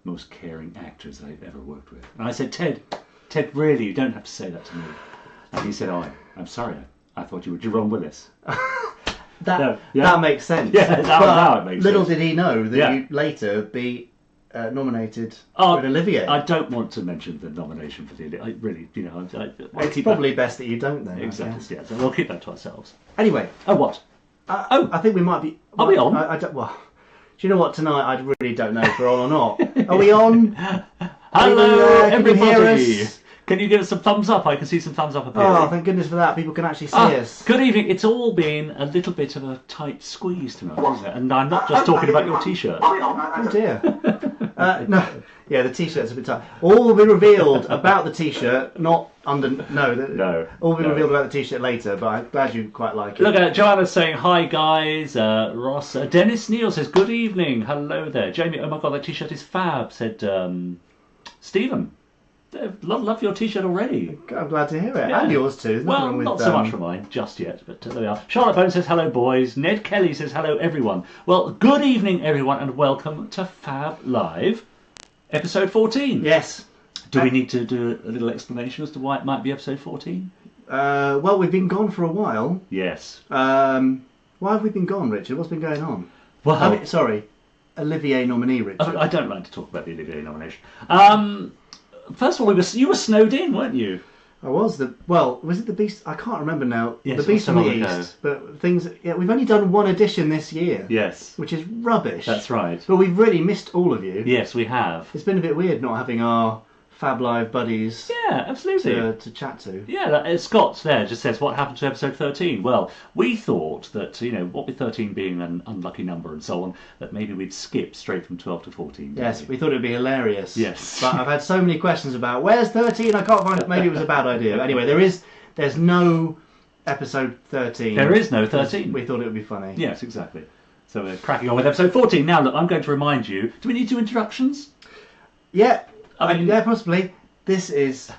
most caring actors I've ever worked with. And I said, Ted, really, you don't have to say that to me. And he said, oh, I'm sorry, I thought you were Jerome Willis. That makes sense. Yeah, now it makes little sense. did he know that you'd later be nominated for an Olivier. I don't want to mention the nomination for the Olivier. I really, it's probably best that you don't then. Exactly, yeah. So we'll keep that to ourselves. Anyway. Oh, what? I think we might be... Are we on? Do you know what, tonight I really don't know if we're on or not. Are we on? Hello, everybody. Can you hear us? Can you give us some thumbs up? I can see some thumbs up appearing. Oh, thank goodness for that. People can actually see us. Good evening. It's all been a little bit of a tight squeeze tonight, isn't it? And I'm not just talking about your T-shirt. Oh dear. No. Yeah, the T-shirt's a bit tight. All will be revealed about the T-shirt, not under... No. All will be revealed about the T-shirt later, but I'm glad you quite like it. Look at Joanna's saying, hi guys. Ross. Dennis Neal says, good evening. Hello there. Jamie, oh my God, that T-shirt is fab, said Stephen. Love your T-shirt already. I'm glad to hear it. Yeah. And yours too. Well, not so much for mine just yet, but there we are. Charlotte Bone says hello, boys. Ned Kelly says hello, everyone. Well, good evening, everyone, and welcome to Fab Live, episode 14. Yes. Do we need to do a little explanation as to why it might be episode 14? Well, we've been gone for a while. Yes. Why have we been gone, Richard? What's been going on? Well, sorry, Olivier nominee, Richard. I don't like to talk about the Olivier nomination. First of all, you were snowed in, weren't you? I was. Was it the Beast? I can't remember now. Yes, the Beast from the ago. East. But things. Yeah, we've only done one edition this year. Yes. Which is rubbish. That's right. But we've really missed all of you. Yes, we have. It's been a bit weird not having our Fab Live buddies. Yeah, absolutely. To chat to. Yeah, Scott there just says, what happened to episode 13? Well, we thought that, what with 13 being an unlucky number and so on, that maybe we'd skip straight from 12 to 14. Yes, we thought it would be hilarious. Yes. But I've had so many questions about, where's 13? I can't find it. Maybe it was a bad idea. Anyway, there's no episode 13. There is no 13. We thought it would be funny. Yes, exactly. So we're cracking on with episode 14. Now, look, I'm going to remind you, do we need to do introductions? Yeah. Yeah, possibly. This is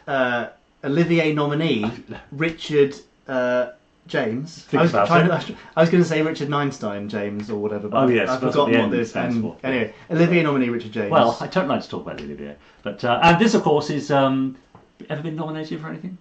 Olivier nominee Richard James. I was going to say Richard Neinstein James or whatever, but I've forgotten what this stands for. Anyway, Olivier nominee Richard James. Well, I don't like to talk about Olivier, but and this, of course, is ever been nominated for anything?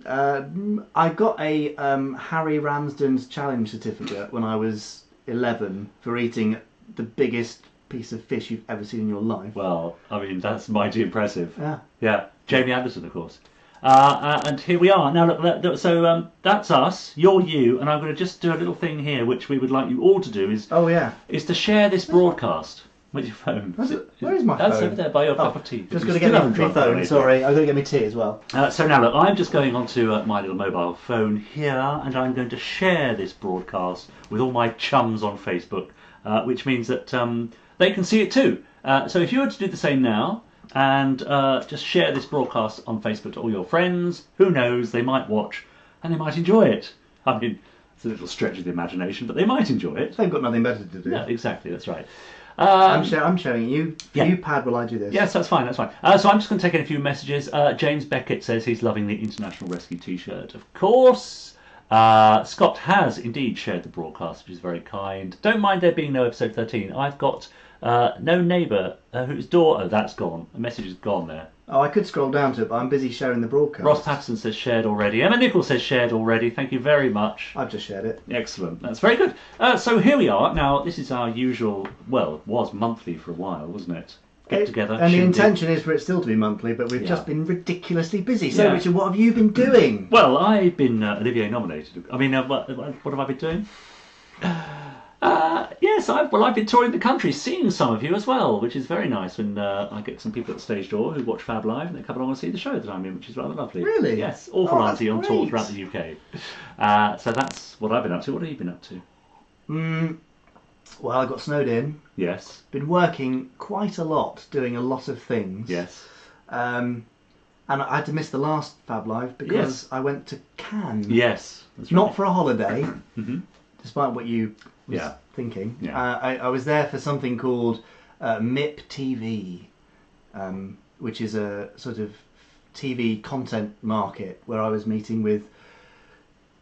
I got a Harry Ramsden's challenge certificate when I was 11 for eating the biggest piece of fish you've ever seen in your life. Well, I mean, that's mighty impressive. Yeah. Jamie Anderson, of course. And here we are. Now, look, so that's us, you're you, and I'm going to just do a little thing here, which we would like you all to do, is to share this broadcast with your phone. Where is my phone? That's over there by your cup of tea. Just got to get my phone, sorry. I've got to get my tea as well. So now, look, I'm just going onto my little mobile phone here, and I'm going to share this broadcast with all my chums on Facebook, which means that they can see it too. So if you were to do the same now and just share this broadcast on Facebook to all your friends, who knows, they might watch and they might enjoy it. I mean, it's a little stretch of the imagination, but they might enjoy it. They've got nothing better to do. Yeah, exactly, that's right. I'm showing you. You pad while I do this. Yes, that's fine. So I'm just going to take in a few messages. James Beckett says he's loving the International Rescue T-shirt. Of course. Scott has indeed shared the broadcast, which is very kind. Don't mind there being no episode 13. I've got no neighbour whose door... Oh, that's gone. The message is gone there. Oh, I could scroll down to it, but I'm busy sharing the broadcast. Ross Patterson says shared already. Emma Nichols says shared already. Thank you very much. I've just shared it. Excellent. That's very good. So here we are. Now, this is our usual... Well, it was monthly for a while, wasn't it? Get together. And the intention is for it still to be monthly, but we've just been ridiculously busy. So, Richard, what have you been doing? Well, I've been Olivier nominated. I mean, what have I been doing? Yes, I've been touring the country, seeing some of you as well, which is very nice. When I get some people at the stage door who watch Fab Live and they come along and see the show that I'm in, which is rather lovely. Really? Yes, awful auntie on tour throughout the UK. So that's what I've been up to. What have you been up to? Well, I got snowed in. Yes. Been working quite a lot, doing a lot of things. Yes. And I had to miss the last Fab Live because I went to Cannes. Yes. That's right. Not for a holiday, despite what you was thinking. Yeah. I was there for something called MIP TV, which is a sort of TV content market where I was meeting with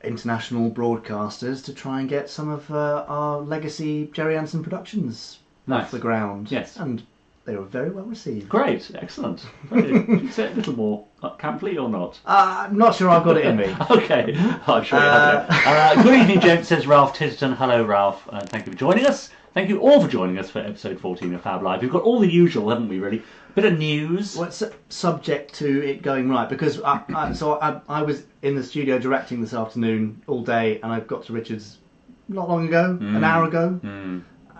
international broadcasters to try and get some of our legacy Gerry Anderson Productions off the ground. Yes. And they were very well received. Great, excellent. Can you say it a little more camply or not? I'm not sure I've got it in me. Okay, I'm sure you have. Good evening, gents, says Ralph Titterton. Hello, Ralph. Thank you for joining us. Thank you all for joining us for episode 14 of Fab Live. We've got all the usual, haven't we, really? Bit of news. Well, it's subject to it going right, because I was in the studio directing this afternoon all day, and I got to Richard's not long ago, an hour ago,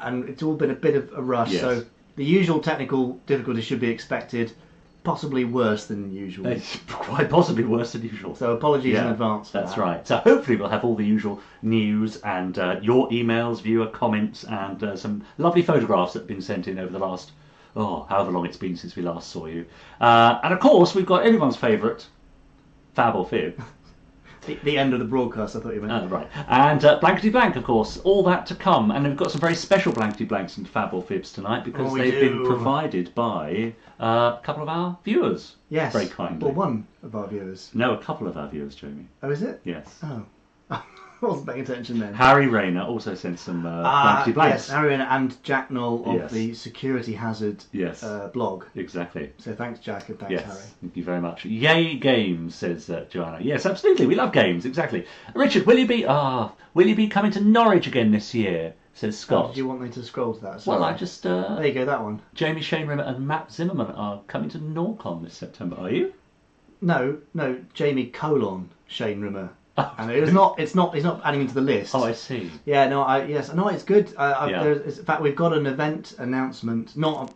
and it's all been a bit of a rush, so the usual technical difficulties should be expected, possibly worse than usual. It's quite possibly worse than usual. So apologies in advance for That's that. right. So hopefully we'll have all the usual news and your emails, viewer comments, and some lovely photographs that have been sent in over the last, however long it's been since we last saw you. And of course we've got everyone's favourite, Fabul Fibs. The end of the broadcast, I thought you meant. Right. And Blankety-Blank, of course, all that to come. And we've got some very special Blankety-Blanks and Fabul Fibs tonight because they've been provided by a couple of our viewers. Yes. Very kindly. Well, one of our viewers. No, a couple of our viewers, Jamie. Oh, is it? Yes. Oh. I wasn't paying attention then. Harry Rayner also sent some Blankety-Blanks. Yes, Harry Rayner and Jack Knoll of the Security Hazard blog. Exactly. So thanks, Jack, and thanks, Harry. Thank you very much. Yay games, says Joanna. Yes, absolutely. We love games. Exactly. Richard, will you be coming to Norwich again this year? Says Scott. Do you want me to scroll to that? Well, I just... there you go, that one. Jamie Shane Rimmer and Matt Zimmerman are coming to Norcon this September. Are you? No, Jamie : Shane Rimmer. And he's not adding him to the list. Oh, I see. Yeah, it's good. In fact, we've got an event announcement, not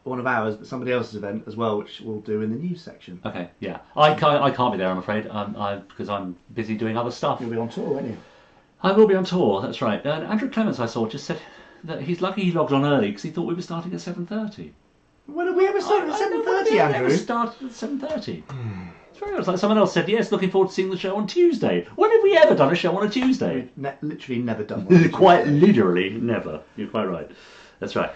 one of ours, but somebody else's event as well, which we'll do in the news section. Okay, yeah. I can't be there, I'm afraid, because I'm busy doing other stuff. You'll be on tour, won't you? I will be on tour, that's right. Andrew Clements, I saw, just said that he's lucky he logged on early because he thought we were starting at 7:30. When did we ever start at 7:30, Andrew? We started at 7:30. It's very odd. Like someone else said, yes, looking forward to seeing the show on Tuesday. When have we ever done a show on a Tuesday? We've literally never done one. Quite literally never. You're quite right. That's right.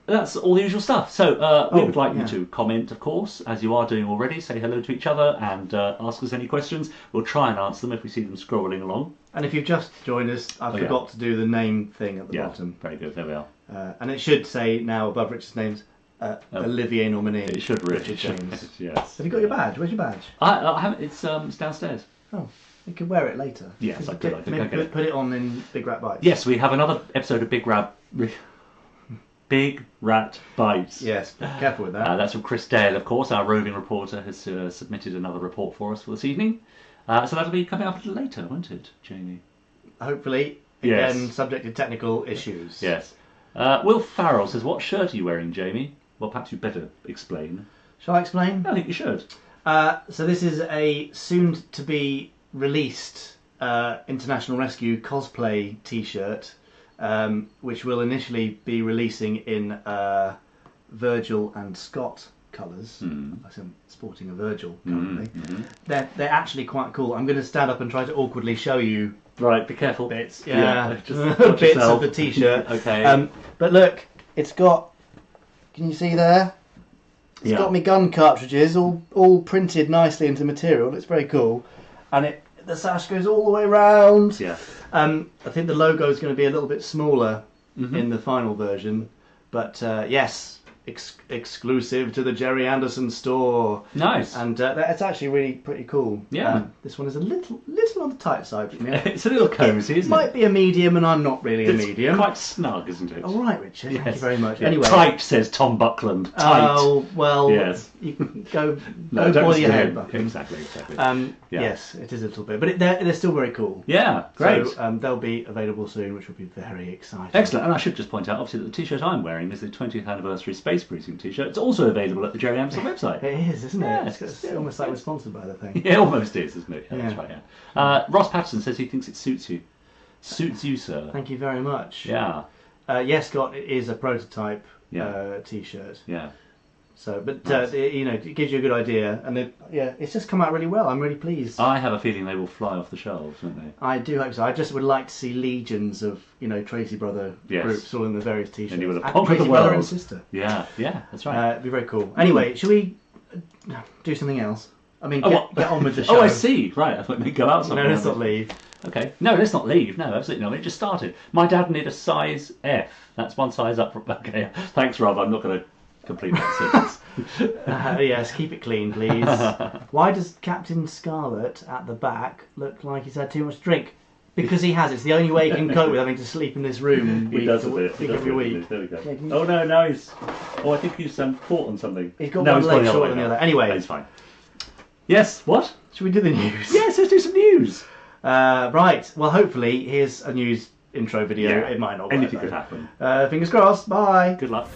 That's all the usual stuff. So we would like you to comment, of course, as you are doing already. Say hello to each other and ask us any questions. We'll try and answer them if we see them scrolling along. And if you've just joined us, I forgot to do the name thing at the bottom. Very good. There we are. And it should say now above Richard's names, Olivier nominee. It should really. Richard James. Yes. Have you got your badge? Where's your badge? I haven't. It's downstairs. Oh, you can wear it later. Yes, I could. Put it on in Big Rat Bytes. Yes, we have another episode of Big Rat Bytes. Yes, careful with that. That's from Chris Dale, of course. Our roving reporter has submitted another report for us for this evening. So that'll be coming up a little later, won't it, Jamie? Hopefully. Again, subject to technical issues. Yes. Will Farrell says, what shirt are you wearing, Jamie? Well, perhaps you'd better explain. Shall I explain? I think you should. So this is a soon-to-be released International Rescue Cosplay t-shirt, which will initially be releasing in Virgil and Scott colours. I'm sporting a Virgil currently. They're actually quite cool. I'm going to stand up and try to awkwardly show you. Right, be careful. Bits, just bits of the t-shirt. Okay. But look, it's got. Can you see there? It's got me gun cartridges all printed nicely into material. It's very cool, and the sash goes all the way around. Yeah. I think the logo is going to be a little bit smaller in the final version, but yes, exclusive to the Gerry Anderson store. Nice. And it's actually really pretty cool. Yeah. This one is a little on the tight side for me. It's a little cosy, isn't it? Might be a medium, and I'm not really a It's medium. quite snug, isn't it? All right, Richard. Yes. Thank you very much. Yeah. Anyway, Tight, says Tom Buckland. Tight. Oh well. Yes. You can go No, boil your scream. head back. Exactly. Yes, it is a little bit, but they're still very cool. Yeah, great. So they'll be available soon, which will be very exciting. Excellent. And I should just point out, obviously, that the t-shirt I'm wearing is the 20th anniversary Space Precinct t-shirt. It's also available at the Gerry Anderson website. It is, isn't it? Yeah, it's almost like we're sponsored by the thing. It almost is, isn't it? Yeah, that's right. Yeah. Ross Patterson says he thinks it suits you. Suits you, sir. Thank you very much. Yeah. Yes, Scott, it is a prototype t-shirt. Yeah. So, but Nice. it gives you a good idea, and it's just come out really well. I'm really pleased. I have a feeling they will fly off the shelves, won't they? I do hope so. I just would like to see legions of Tracy Brother groups all in the various t-shirts. And you will have And conquered Tracy the Brother world. and sister. Yeah, that's right. It'd be very cool. Anyway, shall we do something else? I mean, get on with the show. Oh, I see. Right, I thought we'd go out somewhere. No, let's not leave. Okay. No, let's not leave. No, absolutely not. It just started. My dad needed a size F. That's one size up from... Okay, thanks, Rob. I'm not going to complete that sentence. Yes, keep it clean, please. Why does Captain Scarlet at the back look like he's had too much to drink? Because he has. It's the only way he can cope with having to sleep in this room week every week. There we go. Oh, no, now he's... Oh, I think he's caught on something. He's got one leg shorter than the other. Anyway. No, he's fine. Yes, what? Should we do the news? Yes, let's do some news. Right. Well, hopefully, here's a news intro video. Yeah. It might not work. Anything could happen. Fingers crossed. Bye. Good luck.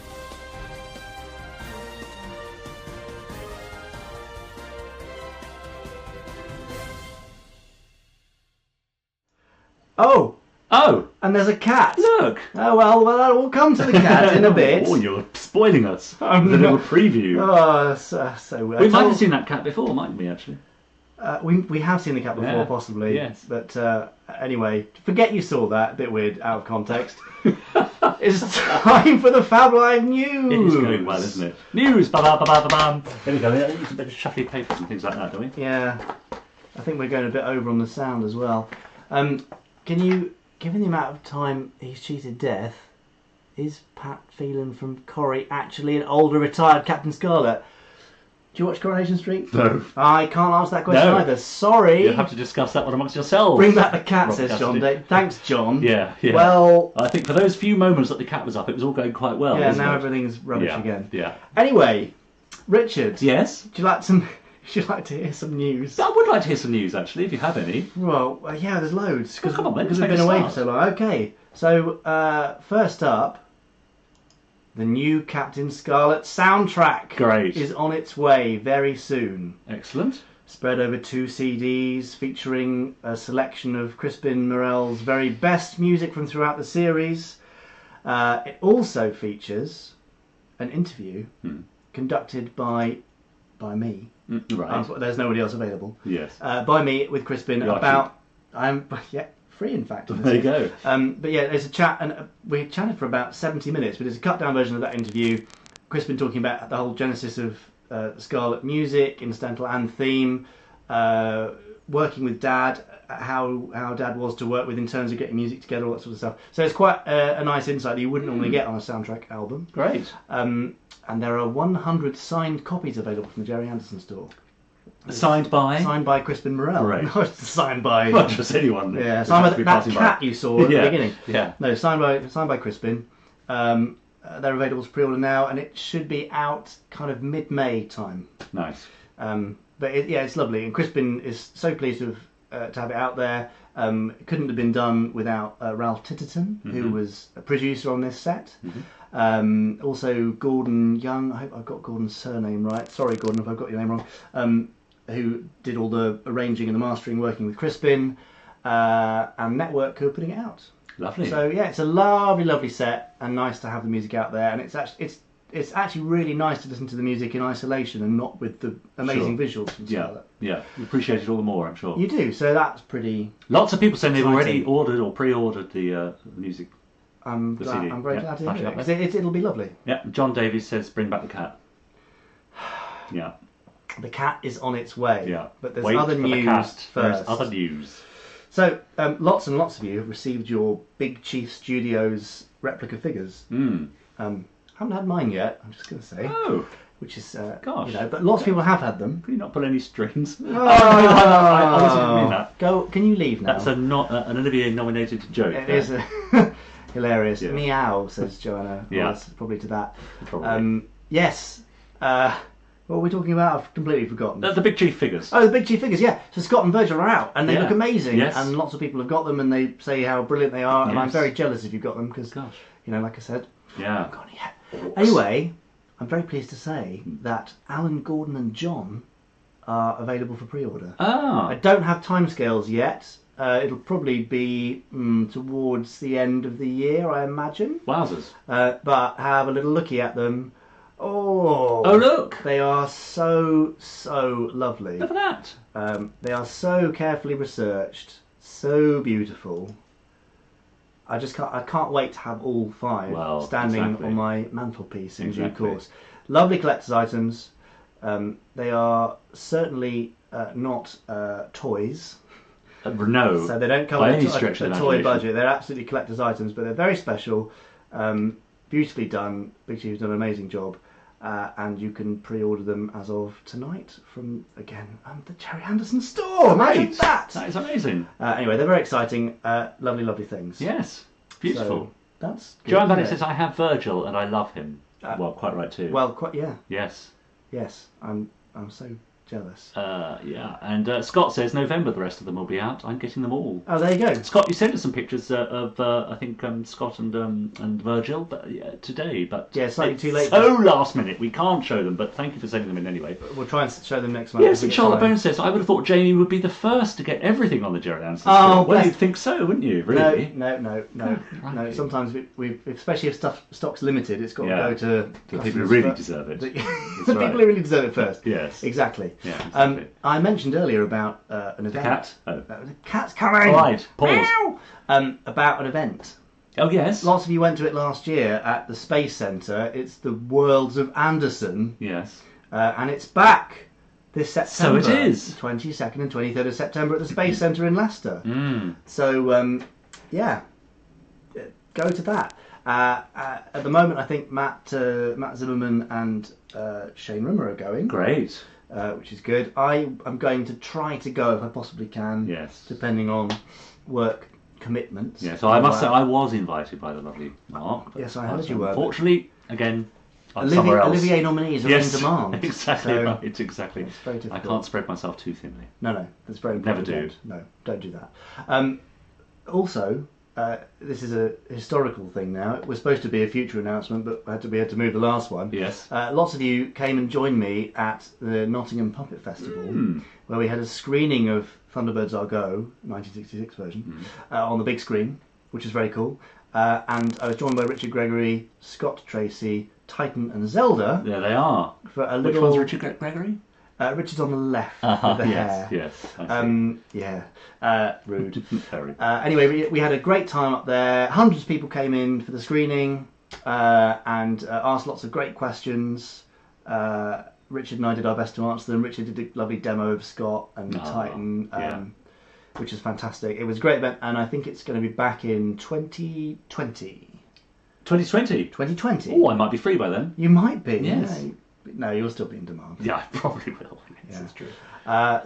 Oh! And there's a cat. Look! Oh, well, we'll come to the cat in a bit. Oh, you're spoiling us. With a little preview. Oh, so we might have seen that cat before, mightn't we, actually? We have seen the cat before, possibly. Yes. But anyway, forget you saw that. A bit weird, out of context. It's time for the Fab Live news. It is going well, isn't it? News! Ba-ba-ba-ba-ba-bam. There we go. We need a bit of shuffly papers and things like that, don't we? Yeah. I think we're going a bit over on the sound as well. Can you... Given the amount of time he's cheated death, is Pat Phelan from Corrie actually an older retired Captain Scarlet? Do you watch Coronation Street? No. I can't answer that question either. Sorry. You'll have to discuss that one amongst yourselves. Bring back the cat, says John. Thanks, John. Yeah. Well, I think for those few moments that the cat was up, it was all going quite well. Yeah, now everything's rubbish again. Yeah. Anyway, Richard. Yes? Would you like to hear some news? I would like to hear some news, actually, if you have any. Well, yeah, there's loads. Well, come on, then. Because we've been away for so long. Okay, so first up, the new Captain Scarlet soundtrack is on its way very soon. Excellent. Spread over 2 CDs, featuring a selection of Crispin Morel's very best music from throughout the series. It also features an interview conducted by me. Right. There's nobody else available. Yes. By me with Crispin about... free in fact. There you go. But yeah, there's a chat, and we chatted for about 70 minutes, but it's a cut down version of that interview. Crispin talking about the whole genesis of Scarlet music, incidental and theme, working with Dad, how Dad was to work with in terms of getting music together, all that sort of stuff. So it's quite a nice insight that you wouldn't normally get on a soundtrack album. Great. And there are 100 signed copies available from the Gerry Anderson store. Signed by? Signed by Crispin Morel. Right. Not signed by... Not just anyone. Yeah, signed by that cat you saw at the beginning. Yeah. No, signed by Crispin. They're available to pre-order now, and it should be out kind of mid-May time. Nice. But it's lovely, and Crispin is so pleased to have it out there. It couldn't have been done without Ralph Titterton, who was a producer on this set. Also Gordon Young, I hope I've got Gordon's surname right. Sorry, Gordon, if I've got your name wrong. Who did all the arranging and the mastering, working with Crispin, and Network who are putting it out. Lovely. So yeah, it's a lovely set, and nice to have the music out there. And it's actually really nice to listen to the music in isolation and not with the amazing visuals from Scarlet. Yeah, you appreciate it all the more, I'm sure. You do. So that's pretty. Lots of people saying they've already ordered or pre-ordered the music. I'm very glad to hear it, because it'll be lovely. Yeah, John Davies says bring back the cat. Yeah. The cat is on its way. Yeah. But there's other news first. There's other news. So, lots and lots of you have received your Big Chief Studios replica figures. Haven't had mine yet, I'm just going to say. Oh. Which is, gosh. But lots of people have had them. Can you not pull any strings? I honestly didn't mean that. Can you leave now? That's an Olivier-nominated joke. It is hilarious. Yeah. Meow, says Joanna. Yeah. Well, probably to that. Probably. Yes. What were we talking about? I've completely forgotten. The Big Chief figures. Oh, the Big Chief figures, yeah. So Scott and Virgil are out, and they look amazing. Yes. And lots of people have got them, and they say how brilliant they are, and Yes. I'm very jealous if you've got them, because, like I said, I Yeah. haven't got it yet. Anyway, I'm very pleased to say that Alan, Gordon and John are available for pre-order. Ah. I don't have timescales yet. It'll probably be towards the end of the year, I imagine. Wowzers. But have a little looky at them. Oh, look! They are so lovely. Look at that. They are so carefully researched, so beautiful. I can't wait to have all 5 standing on my mantelpiece in due course. Lovely collector's items. They are certainly not toys. No. So they don't come with a toy budget. They're absolutely collector's items, but they're very special, beautifully done. Big Chief's done an amazing job. And you can pre-order them as of tonight from, again, the Gerry Anderson store. Imagine that! That is amazing. Anyway, they're very exciting. Lovely, lovely things. Yes. Beautiful. So, that's good, Joanne Bennett says, I have Virgil and I love him. Well, quite right too. Well, quite, yeah. Yes. Yes. I'm so jealous. Yeah. And Scott says, November the rest of them will be out. I'm getting them all. Oh, there you go. Scott, you sent us some pictures of, I think, Scott and Virgil today. But yeah, slightly too late. So last minute. We can't show them, but thank you for sending them in anyway. We'll try and show them next month. Yes, and Charlotte Bone says, I would have thought Jamie would be the first to get everything on the Gerry Anderson store. Oh, well, you'd think so, wouldn't you? Really? No. Sometimes we especially if stock's limited, it's got to go to the people who really deserve it. The people who really deserve it first. Yes. Exactly. Yeah, exactly. I mentioned earlier about an event. The cat? Oh. The cat's coming! All right, pause. About an event. Oh, yes. Lots of you went to it last year at the Space Centre. It's the Worlds of Anderson. Yes. And it's back this September. So it is. 22nd and 23rd of September at the Space Centre in Leicester. So, yeah, go to that. At the moment, I think Matt Zimmerman and Shane Rimmer are going. Great. Which is good. I am going to try to go if I possibly can. Yes. Depending on work commitments. Yeah, so I must say I was invited by the lovely Mark. Yes, I heard you were. Unfortunately, again, somewhere else. Olivier nominees are in demand. Exactly so right. Exactly. It's very difficult. I can't spread myself too thinly. No, that's very important. Never do. No, don't do that. Also, this is a historical thing now. It was supposed to be a future announcement, but we had to move the last one. Yes. Lots of you came and joined me at the Nottingham Puppet Festival, where we had a screening of Thunderbirds Are Go, 1966 version, on the big screen, which was very cool. And I was joined by Richard Gregory, Scott Tracy, Titan and Zelda. There they are. For a Which one's Richard Gregory? Richard's on the left with the hair. Yes. Rude. Very. Anyway, we had a great time up there. Hundreds of people came in for the screening and asked lots of great questions. Richard and I did our best to answer them. Richard did a lovely demo of Scott and Titan, which was fantastic. It was a great event, and I think it's going to be back in 2020. 2020? 2020. Oh, I might be free by then. You might be. Yes. Yeah. No, you'll still be in demand. Yeah, I probably will. Yes, that's true.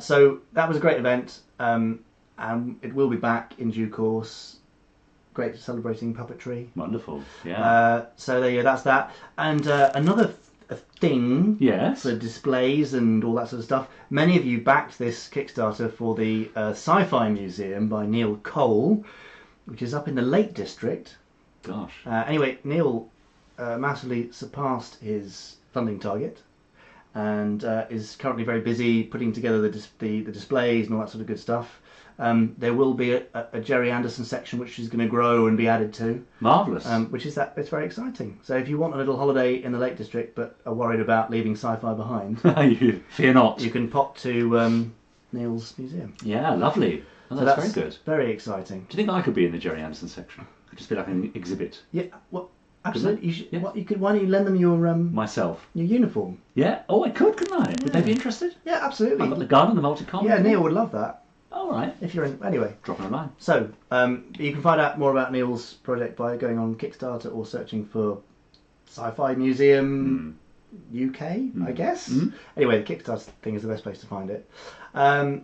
So that was a great event, and it will be back in due course. Great celebrating puppetry. Wonderful. Yeah. So there you go. That's that. And another thing. Yes. For displays and all that sort of stuff. Many of you backed this Kickstarter for the Sci-Fi Museum by Neil Cole, which is up in the Lake District. Gosh. Anyway, Neil massively surpassed his funding target and is currently very busy putting together the displays and all that sort of good stuff. There will be a Gerry Anderson section which is going to grow and be added to. Marvellous. Which is that it's very exciting. So if you want a little holiday in the Lake District but are worried about leaving sci-fi behind, you fear not. You can pop to Neil's museum. Yeah, lovely. Well, that's very good. Very exciting. Do you think I could be in the Gerry Anderson section? Could just be like an exhibit. Yeah. Well, absolutely. You should, yeah. Why don't you lend them your myself your uniform? Yeah. Oh, I could, couldn't I? Yeah. Would they be interested? Yeah, absolutely. I've got the garden, the multicom. Yeah, Neil would love that. All right. If you're in, anyway. Drop it a line. So you can find out more about Neil's project by going on Kickstarter or searching for Sci-Fi Museum UK, I guess. Anyway, the Kickstarter thing is the best place to find it. And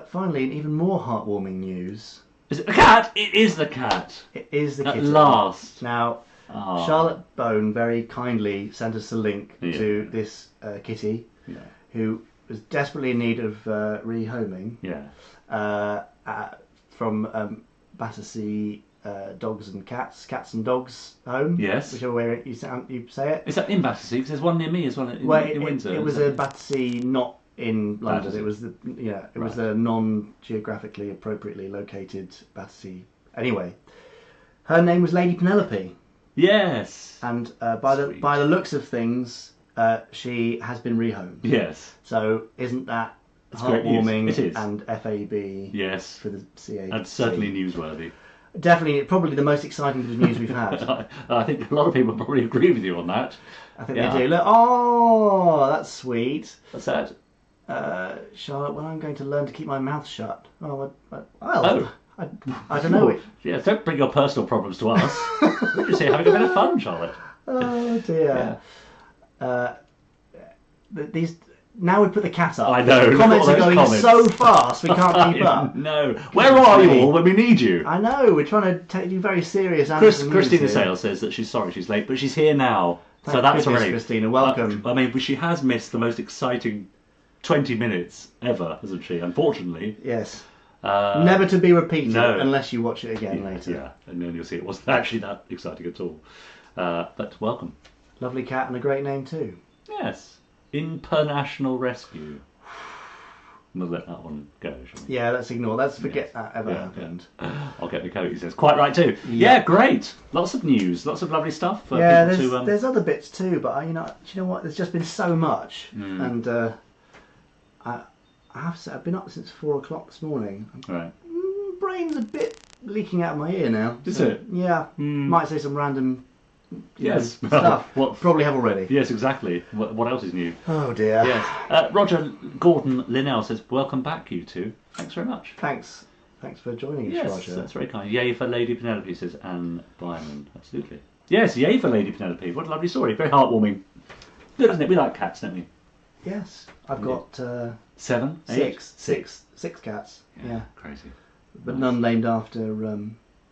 finally, in even more heartwarming news. Is it the cat? It is the cat. It is the cat. At last. Now, Charlotte Bone very kindly sent us a link to this kitty who was desperately in need of rehoming from Battersea Dogs and Cats and Dogs Home. Yes. Whichever way you say it. Is that in Battersea? Because there's one near me as well in Windsor. It was a Battersea, not in London. Battersea. It was was a non-geographically appropriately located Battersea. Anyway, her name was Lady Penelope. Yes. And by the looks of things, she has been rehomed. Yes. So isn't that heartwarming? It is. And FAB. Yes. For the CA. And certainly newsworthy. Definitely, probably the most exciting bit of news we've had. I think a lot of people probably agree with you on that. I think they do. Look, oh, that's sweet. What's that? Charlotte, when I'm going to learn to keep my mouth shut. Oh, I don't know. Yeah, don't bring your personal problems to us. We're just here having a bit of fun, Charlotte. Oh dear. Yeah. These. Now we put the cat up. I know. The comments are going so fast we can't keep up. No. Where are you all when we need you? I know. We're trying to take you very serious. Christina Sale says that she's sorry she's late, but she's here now. So that's a relief. Christina, welcome. I mean, she has missed the most exciting 20 minutes ever, hasn't she? Unfortunately. Yes. Never to be repeated unless you watch it again later. Yeah, and then you'll see it wasn't actually that exciting at all. But welcome. Lovely cat and a great name too. Yes. International Rescue. We'll let that one go, shall we? Yeah, let's forget that ever happened. Yeah. I'll get the coat, he says. Quite right too. Yeah, great. Lots of news, lots of lovely stuff. For people there's other bits too, but you know what? There's just been so much, and I have to say I've been up since 4 o'clock this morning. Right. Brain's a bit leaking out of my ear now. Is it? Yeah. Might say some random. Yes, stuff. What probably have already. Yes, exactly. What else is new? Oh dear. Yes. Roger Gordon Linnell says, "Welcome back, you two. Thanks very much." Thanks for joining us, Roger. Yes, that's very kind. Yay for Lady Penelope, says Anne Byman. Absolutely. Yes, yay for Lady Penelope. What a lovely story. Very heartwarming. Good, isn't it? We like cats, don't we? Yes, I've got 7, 8, 6 cats. Yeah. Crazy. But none named after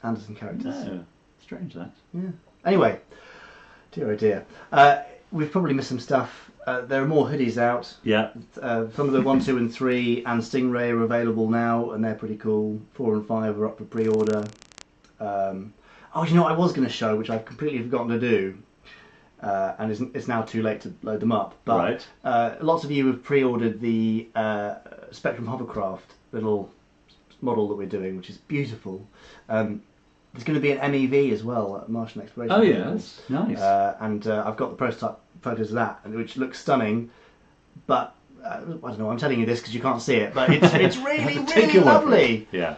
Anderson characters. No, strange that. Yeah. Anyway, dear oh dear. We've probably missed some stuff. There are more hoodies out. Yeah. Some of the 1, 2 and 3 and Stingray are available now, and they're pretty cool. 4 and 5 are up for pre-order. You know what I was going to show, which I've completely forgotten to do, and it's now too late to load them up. But lots of you have pre-ordered the Spectrum Hovercraft little model that we're doing, which is beautiful. There's going to be an MEV as well at Martian Exploration. Oh yeah, that's nice. And I've got the prototype photos of that, which looks stunning. But I don't know. I'm telling you this because you can't see it, but it's really really lovely. Yeah.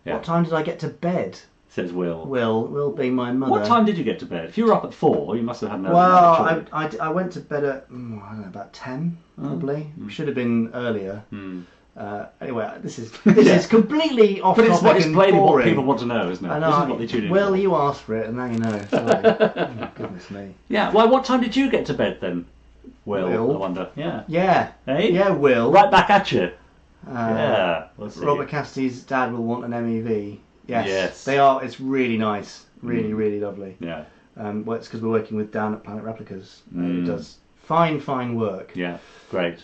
What time did I get to bed? Says Will. Will being my mother. What time did you get to bed? If you were up at 4, you must have had an early night. Well, I went to bed at I don't know, about 10 probably. Should have been earlier. Anyway, this is completely off topic. But it's plainly what people want to know, isn't it? I know. This is what they tune in. Well, you asked for it, and now you know. Oh, goodness me. Yeah. Well, what time did you get to bed then, Will? I wonder. Yeah. Yeah. Hey? Yeah, Will. Right back at you. Yeah. We'll see. Robert Cassidy's dad will want an MEV. Yes. They are. It's really nice. Really, really lovely. Yeah. Well, it's because we're working with Dan at Planet Replicas. It does fine work. Yeah. Great.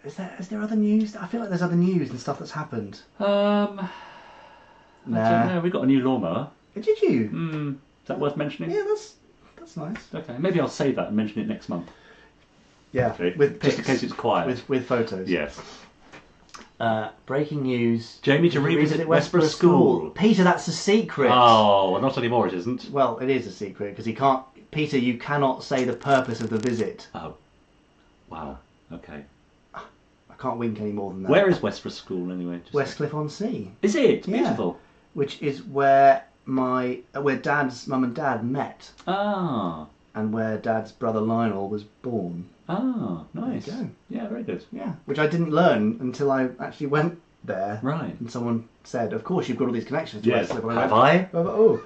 Is there other news? I feel like there's other news and stuff that's happened. I don't know. We got a new lawnmower. Did you? Is that worth mentioning? Yeah, that's nice. Okay, maybe I'll save that and mention it next month. Yeah, actually. with pics, just in case it's quiet. With photos. Yes. Breaking news. Jamie to revisit Westborough School. Peter, that's a secret. Oh, well, not anymore. It isn't. Well, it is a secret because he can't. Peter, you cannot say the purpose of the visit. Oh. Wow. Okay. Can't wink any more than that. Where is Westborough School anyway? Westcliff-on-Sea. Is it? Yeah. Beautiful. Which is where where Dad's mum and dad met. Ah. And where Dad's brother Lionel was born. Ah, nice. There you go. Yeah, very good. Yeah, which I didn't learn until I actually went there. Right. And someone said, "Of course, you've got all these connections to yes. Westcliff." Have I? Oh,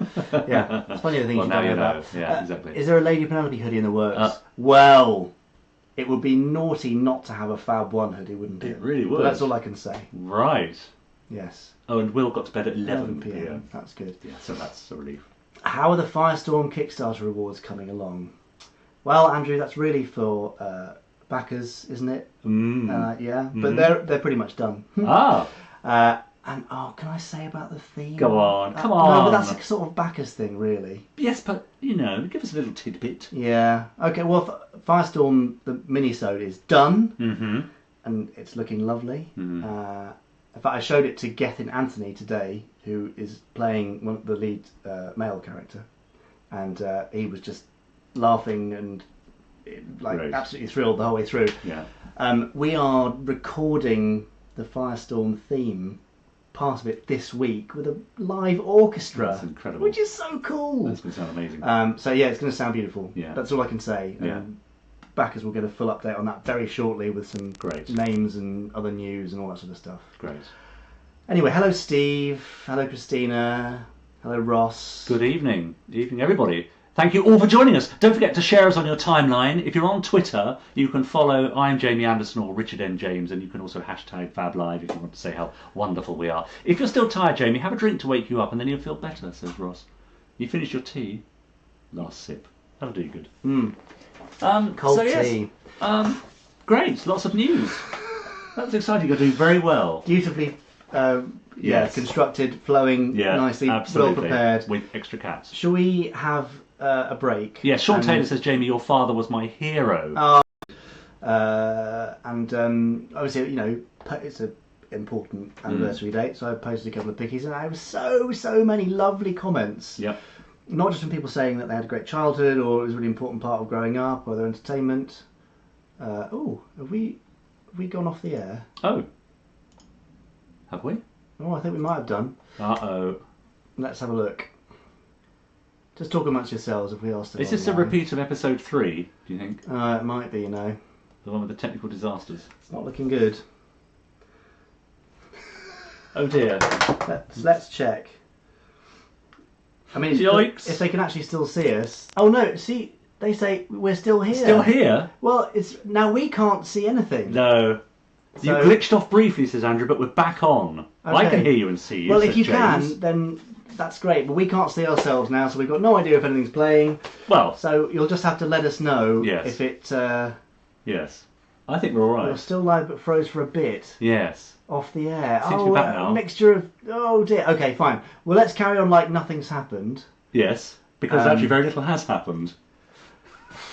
yeah. It's funny the things well, you now don't you know about. Yeah, exactly. Is there a Lady Penelope hoodie in the works? Well, it would be naughty not to have a Fab 1 hoodie, wouldn't it? It really would. But that's all I can say. Right. Yes. Oh, and Will got to bed at 11 p.m. That's good. Yeah, so that's a relief. How are the Firestorm Kickstarter rewards coming along? Well, Andrew, that's really for backers, isn't it? Yeah, but they're pretty much done. And can I say about the theme? Go on, come on. No, but that's a sort of backers thing, really. Yes, but give us a little tidbit. Yeah. Okay. Well, Firestorm the mini-sode is done, and it's looking lovely. In fact, I showed it to Gethin Anthony today, who is playing the lead male character, and he was just laughing and absolutely thrilled the whole way through. Yeah. We are recording the Firestorm theme part of it this week with a live orchestra. That's incredible. Which is so cool. That's going to sound amazing. So yeah, it's going to sound beautiful. Yeah. That's all I can say. Yeah. Backers will get a full update on that very shortly with some Great names and other news and all that sort of stuff. Great. Anyway, hello Steve, hello Christina, hello Ross. Good evening. Good evening, everybody. Thank you all for joining us. Don't forget to share us on your timeline. If you're on Twitter, you can follow I'm Jamie Anderson or Richard N. James, and you can also hashtag FabLive if you want to say how wonderful we are. If you're still tired, Jamie, have a drink to wake you up and then you'll feel better, says Ross. You finished your tea? Last sip. That'll do you good. Cold tea. Great, lots of news. That's exciting. You're doing very well. Beautifully Yes. constructed, flowing nicely, absolutely. well prepared. With extra cats. Shall we have a break? Yeah, Sean Taylor says, Jamie, your father was my hero. Obviously, you know, it's an important anniversary date, so I posted a couple of pickies, and I have so many lovely comments. Yep. Not just from people saying that they had a great childhood, or it was a really important part of growing up, or their entertainment. Have we gone off the air? Oh. Have we? Oh, I think we might have done. Uh-oh. Let's have a look. Just talk amongst yourselves if we are still Is this a online. repeat of episode 3, do you think? It might be, you know. The one with the technical disasters? It's not looking good. Oh dear. Let's check. I mean, Yikes. if they can actually still see us. Oh no, see, they say we're still here. Still here? Well, it's now we can't see anything. No. So- You glitched off briefly, says Andrew, but we're back on. Okay. I can hear you and see you. Well, says if you James. can, then that's great. But we can't see ourselves now, so we've got no idea if anything's playing. Well, So you'll just have to let us know Yes. if it. yes. I think we're all We're right. still live, but froze for a bit Yes. off the air. Seems to be back a now. mixture of. Oh dear. Okay, fine. Well, let's carry on like nothing's happened. Yes. Because actually very little has happened.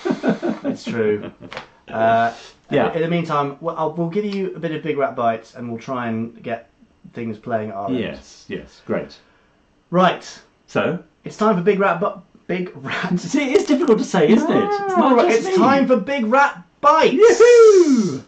It's true. Yeah. In the meantime, we'll give you a bit of Big Rat Bytes, and we'll try and get things playing at our end. Yes. Great. Right. So? It's time for Big Rat. See, it's difficult to say, isn't it? It's not just It's me. time for Big Rat Bytes. Yahoo!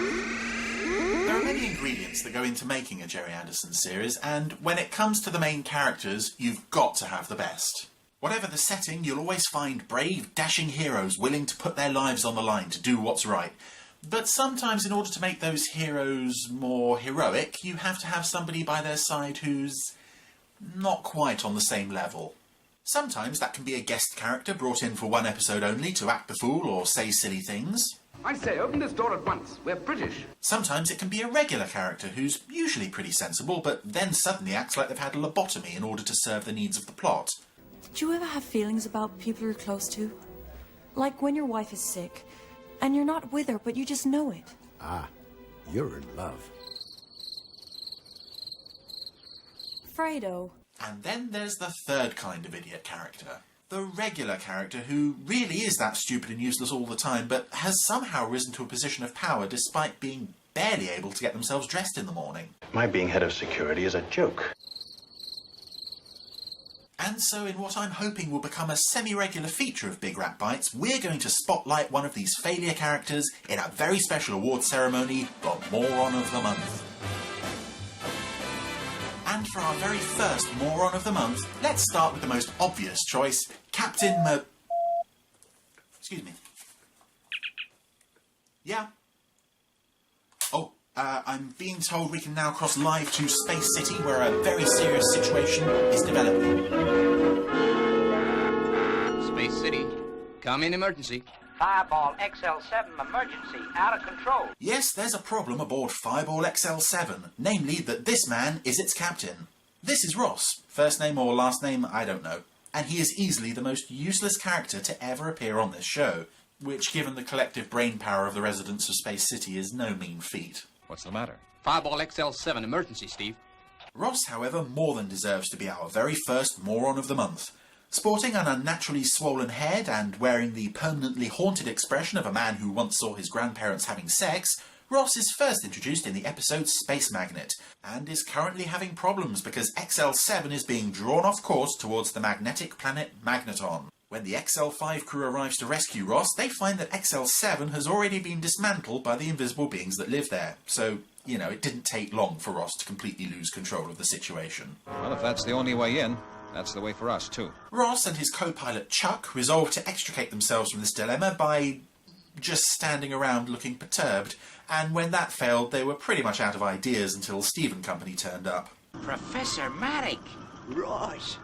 There are many ingredients that go into making a Gerry Anderson series, and when it comes to the main characters, you've got to have the best. Whatever the setting, you'll always find brave, dashing heroes willing to put their lives on the line to do what's right. But sometimes in order to make those heroes more heroic, you have to have somebody by their side who's not quite on the same level. Sometimes that can be a guest character brought in for one episode only to act the fool or say silly things. I say, open this door at once. We're British. Sometimes it can be a regular character who's usually pretty sensible, but then suddenly acts like they've had a lobotomy in order to serve the needs of the plot. Do you ever have feelings about people you're close to? Like when your wife is sick, and you're not with her, but you just know it. Ah, you're in love. Fredo. And then there's the third kind of idiot character. The regular character who really is that stupid and useless all the time, but has somehow risen to a position of power despite being barely able to get themselves dressed in the morning. My being head of security is a joke. And so in what I'm hoping will become a semi-regular feature of Big Rat Bytes, we're going to spotlight one of these failure characters in a very special award ceremony, the Moron of the Month. And for our very first Moron of the Month, let's start with the most obvious choice, Captain Excuse me. Yeah? Oh, I'm being told we can now cross live to Space City, where a very serious situation is developing. Space City. Come in emergency. Fireball XL7 emergency, out of control. Yes, there's a problem aboard Fireball XL7, namely that this man is its captain. This is Ross, first name or last name, I don't know, and he is easily the most useless character to ever appear on this show, which given the collective brain power of the residents of Space City is no mean feat. What's the matter? Fireball XL7 emergency, Steve. Ross, however, more than deserves to be our very first Moron of the Month. Sporting an unnaturally swollen head and wearing the permanently haunted expression of a man who once saw his grandparents having sex, Ross is first introduced in the episode Space Magnet, and is currently having problems because XL7 is being drawn off course towards the magnetic planet Magneton, When the XL5 crew arrives to rescue Ross, they find that XL7 has already been dismantled by the invisible beings that live there. So, you know, it didn't take long for Ross to completely lose control of the situation. Well, if that's the only way in, that's the way for us, too. Ross and his co-pilot Chuck resolve to extricate themselves from this dilemma by just standing around looking perturbed, and when that failed, they were pretty much out of ideas until Steve and company turned up. Professor Marek. Ross.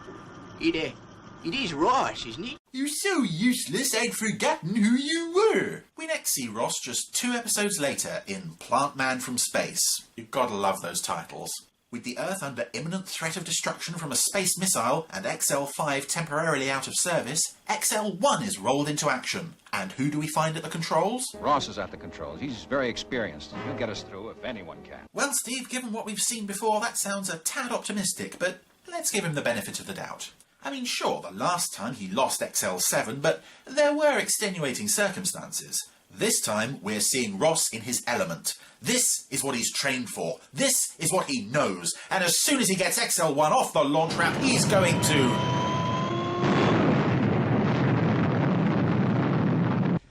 It is Ross, isn't it? You're so useless, I'd forgotten who you were. We next see Ross just 2 episodes later in Plant Man from Space. You've gotta love those titles. With the Earth under imminent threat of destruction from a space missile and XL5 temporarily out of service, XL1 is rolled into action. And who do we find at the controls? Ross is at the controls. He's very experienced. He'll get us through if anyone can. Well, Steve, given what we've seen before, that sounds a tad optimistic, but let's give him the benefit of the doubt. I mean, sure, the last time he lost XL7, but there were extenuating circumstances. This time, we're seeing Ross in his element. This is what he's trained for. This is what he knows. And as soon as he gets XL1 off the launch ramp, he's going to...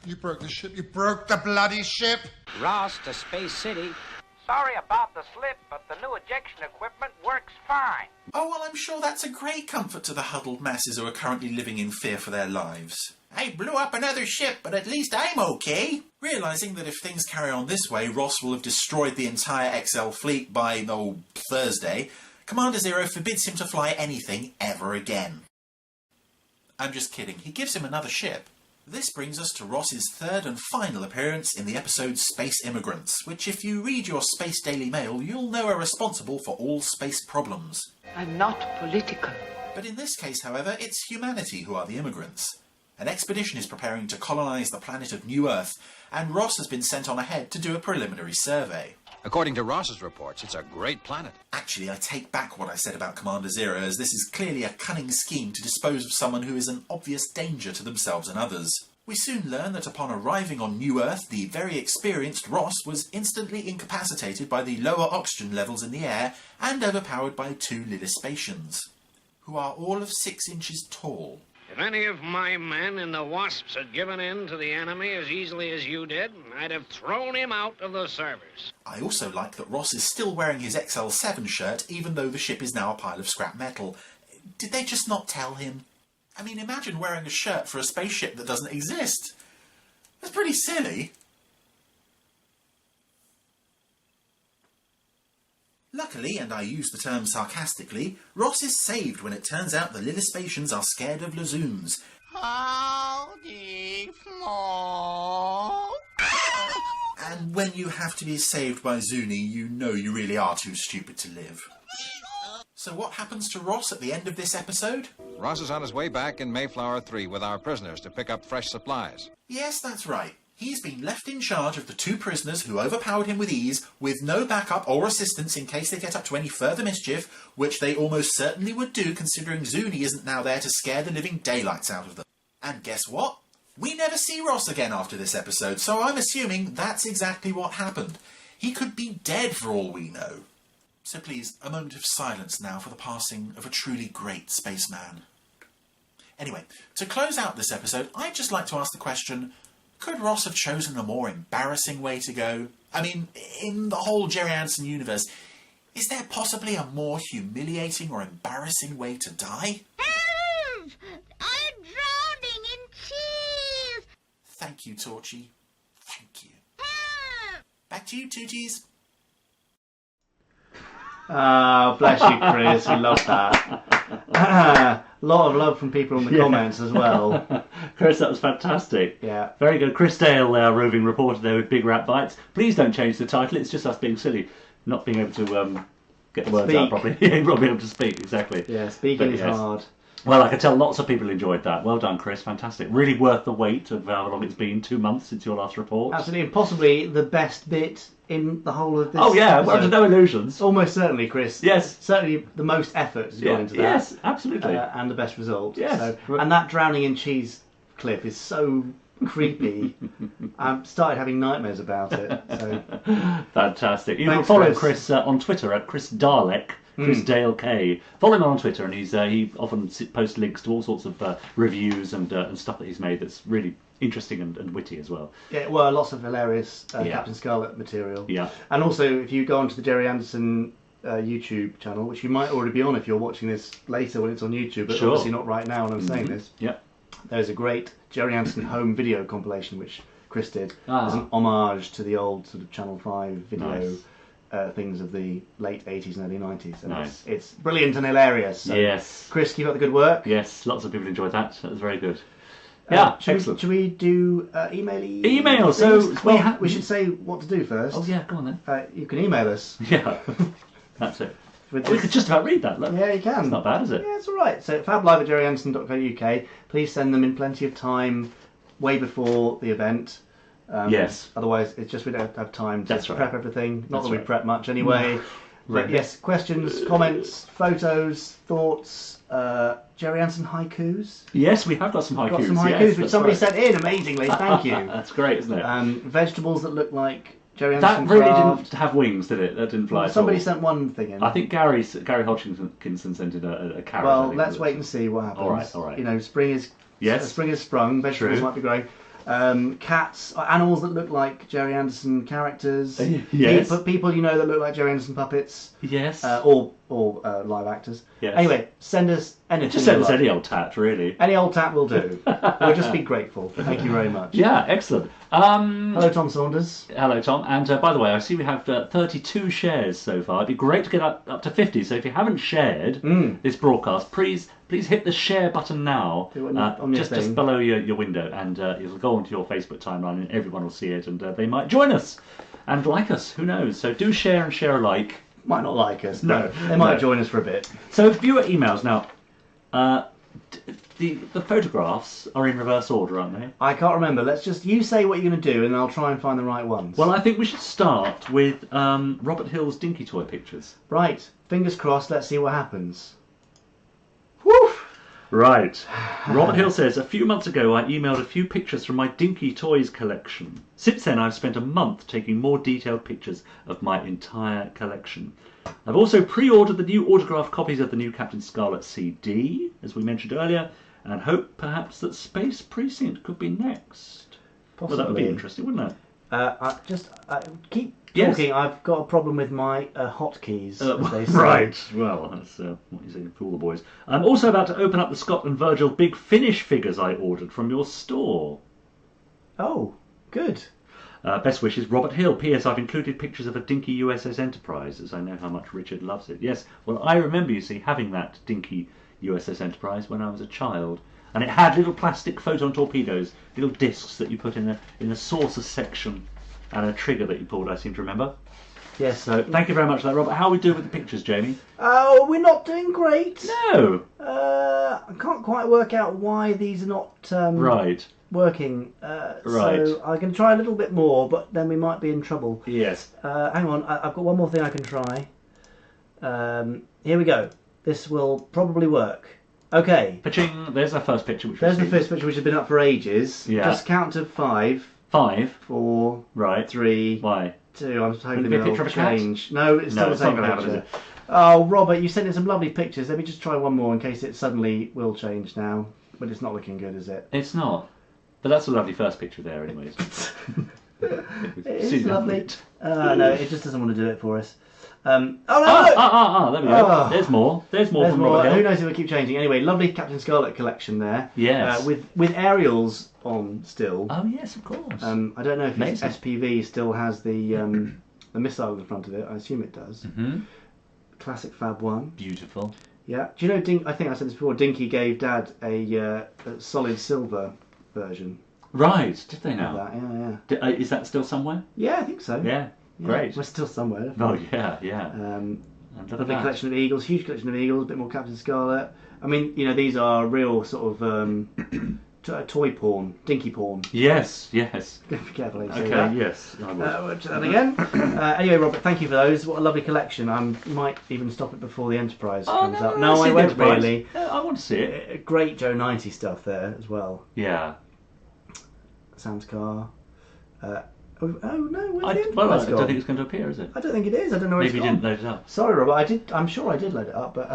You broke the ship. You broke the bloody ship. Ross to Space City. Sorry about the slip, but the new ejection equipment works fine. Oh, well, I'm sure that's a great comfort to the huddled masses who are currently living in fear for their lives. I blew up another ship, but at least I'm okay. Realising that if things carry on this way, Ross will have destroyed the entire XL fleet by, Thursday, Commander Zero forbids him to fly anything ever again. I'm just kidding. He gives him another ship. This brings us to Ross's third and final appearance in the episode Space Immigrants, which if you read your Space Daily Mail, you'll know are responsible for all space problems. I'm not political. But in this case, however, it's humanity who are the immigrants. An expedition is preparing to colonise the planet of New Earth, and Ross has been sent on ahead to do a preliminary survey. According to Ross's reports, it's a great planet. Actually, I take back what I said about Commander Zero, as this is clearly a cunning scheme to dispose of someone who is an obvious danger to themselves and others. We soon learn that upon arriving on New Earth, the very experienced Ross was instantly incapacitated by the lower oxygen levels in the air and overpowered by 2 Lillispatians, who are all of 6 inches tall. If any of my men in the Wasps had given in to the enemy as easily as you did, I'd have thrown him out of the service. I also like that Ross is still wearing his XL7 shirt, even though the ship is now a pile of scrap metal. Did they just not tell him? I mean, imagine wearing a shirt for a spaceship that doesn't exist. That's pretty silly. Luckily, and I use the term sarcastically, Ross is saved when it turns out the Lillispatians are scared of Lazoons. Howdy, Flo. And when you have to be saved by Zuni, you know you really are too stupid to live. So what happens to Ross at the end of this episode? Ross is on his way back in Mayflower 3 with our prisoners to pick up fresh supplies. Yes, that's right. He's been left in charge of the 2 prisoners who overpowered him with ease, with no backup or assistance in case they get up to any further mischief, which they almost certainly would do considering Zuni isn't now there to scare the living daylights out of them. And guess what? We never see Ross again after this episode, so I'm assuming that's exactly what happened. He could be dead for all we know. So please, a moment of silence now for the passing of a truly great spaceman. Anyway, to close out this episode, I'd just like to ask the question, could Ross have chosen a more embarrassing way to go? I mean, in the whole Gerry Anderson universe, is there possibly a more humiliating or embarrassing way to die? Help! I'm drowning in tears! Thank you, Torchy. Thank you. Help! Back to you, Tooties. Ah, bless you, Chris. We love that. Lot of love from people in the comments as well. Chris, that was fantastic. Yeah. Very good. Chris Dale, our roving reporter there with Big Rat Bytes. Please don't change the title. It's just us being silly, not being able to get the words out properly. Not being able to speak, exactly. Yeah, speaking is hard. Well, I can tell lots of people enjoyed that. Well done, Chris. Fantastic. Really worth the wait of how long it's been. 2 months since your last report. Absolutely, and possibly the best bit in the whole of this. Oh yeah, episode. well, there's no illusions. Almost certainly, Chris. Yes. Certainly the most effort has gone into that. Yes, absolutely. And the best result. Yes. So, and that drowning in cheese clip is so creepy. I've started having nightmares about it. So. Fantastic. You can Thanks, follow Chris on Twitter at Chris Dalek. Chris Dale K. Follow him on Twitter, and he often posts links to all sorts of reviews and stuff that he's made that's really interesting and witty as well. Yeah, well, lots of hilarious Captain Scarlet material. Yeah. And also, if you go onto the Gerry Anderson YouTube channel, which you might already be on if you're watching this later when it's on YouTube, but obviously not right now when I'm saying this. Yeah. There's a great Gerry Anderson home video compilation which Chris did as an homage to the old sort of Channel 5 video things of the late 80s and early 90s. And it's brilliant and hilarious. So yes. Chris, keep up the good work. Yes, lots of people enjoyed that. That was very good. Yeah, excellent. Should we do email? So we should say what to do first. Oh yeah, go on then. You can email us. Yeah, that's it. We could just about read that. Look. Yeah, you can. It's not bad, is it? Yeah, it's all right. So fablive@gerryanderson.co.uk. Please send them in plenty of time, way before the event. Yes. Otherwise, it's just we don't have time to prep everything. Not that we prep much anyway. No. But yes, questions, comments, photos, thoughts. Gerry Anderson haikus. Yes, we have got some haikus. Got some haikus, which somebody sent in amazingly. Thank you. That's great, isn't it? Vegetables that look like Gerry Anderson. That really didn't have wings, did it? That didn't fly. Somebody sent one thing in. I think Gary Hodgkinson sent in a carrot. Well, let's wait and see what happens. All right. You know, spring is sprung. Vegetables might be growing. Cats, animals that look like Gerry Anderson characters. Yes. People you know that look like Gerry Anderson puppets. Yes. Or live actors. Yes. Anyway, send us anything. Just send us any old tat, really. Any old tat will do. We'll just be grateful. Thank you very much. Yeah, excellent. Hello, Tom Saunders. Hello, Tom. And by the way, I see we have 32 shares so far. It'd be great to get up to 50. So if you haven't shared this broadcast, please hit the share button now, just below your window, and it'll go onto your Facebook timeline, and everyone will see it, and they might join us and like us. Who knows? So do share and share alike. Might not like us. No, they might join us for a bit. So viewer emails now. The photographs are in reverse order, aren't they? I can't remember. You say what you're going to do, and I'll try and find the right ones. Well, I think we should start with Robert Hill's Dinky Toy pictures. Right. Fingers crossed. Let's see what happens. Woo! Right. Robert Hill says, a few months ago I emailed a few pictures from my Dinky Toys collection. Since then I've spent a month taking more detailed pictures of my entire collection. I've also pre-ordered the new autographed copies of the new Captain Scarlet CD, as we mentioned earlier, and hope perhaps that Space Precinct could be next. Possibly. Well, that would be interesting, wouldn't it? Keep talking. Yes. I've got a problem with my hotkeys, as they say. Right. Well, that's what you say for all the boys. I'm also about to open up the Scott and Virgil Big Finish figures I ordered from your store. Oh, good. Best wishes, Robert Hill. P.S. I've included pictures of a dinky USS Enterprise, as I know how much Richard loves it. Yes, well, I remember, you see, having that dinky USS Enterprise when I was a child. And it had little plastic photon torpedoes, little discs that you put in the saucer section, and a trigger that you pulled, I seem to remember. Yes. So, thank you very much for that, Robert. How are we doing with the pictures, Jamie? Oh, we're not doing great. No. I can't quite work out why these are not working. So I can try a little bit more, but then we might be in trouble. Yes. Hang on, I've got one more thing I can try. Here we go. This will probably work. Okay. Pitching. There's our first picture. There's the first picture, which has been up for ages. Yeah. Just count to 5. 5. 4. Right. 3. Why? 2. I'm hoping it'll it'll change. No, it's still the same not picture. happen, is it? Oh, Robert, you sent in some lovely pictures. Let me just try one more in case it suddenly will change now. But it's not looking good, is it? It's not. But that's a lovely first picture there, anyways. It is lovely. No, it just doesn't want to do it for us. There we go. There's more. There's more from Robert Hill. Who knows if we keep changing. Anyway, lovely Captain Scarlet collection there. Yes. With aerials on still. Oh yes, of course. I don't know if his SPV still has the missile in front of it. I assume it does. Mm-hmm. Classic Fab 1. Beautiful. Yeah. Do you know? I think I said this before. Dinky gave Dad a solid silver version. Right. Did they now? That, yeah. Is that still somewhere? Yeah, I think so. Yeah. Great. We're still somewhere. Oh yeah. Lovely collection of eagles, huge collection of eagles, a bit more Captain Scarlet. I mean, these are real sort of toy porn, dinky porn. Yes. Be careful. Okay. That. Yes. I will. And again. Anyway, Robert, thank you for those. What a lovely collection. I might even stop it before the Enterprise comes up. No, I won't really. I want to see it. Great Joe 90 stuff there as well. Yeah. Sam's car. Oh no, where's I the Enterprise don't gone? think it's going to appear, is it? I don't think it is. I don't know where Maybe you it's gone. didn't load it up. Sorry, Robert. I'm sure I did load it up, but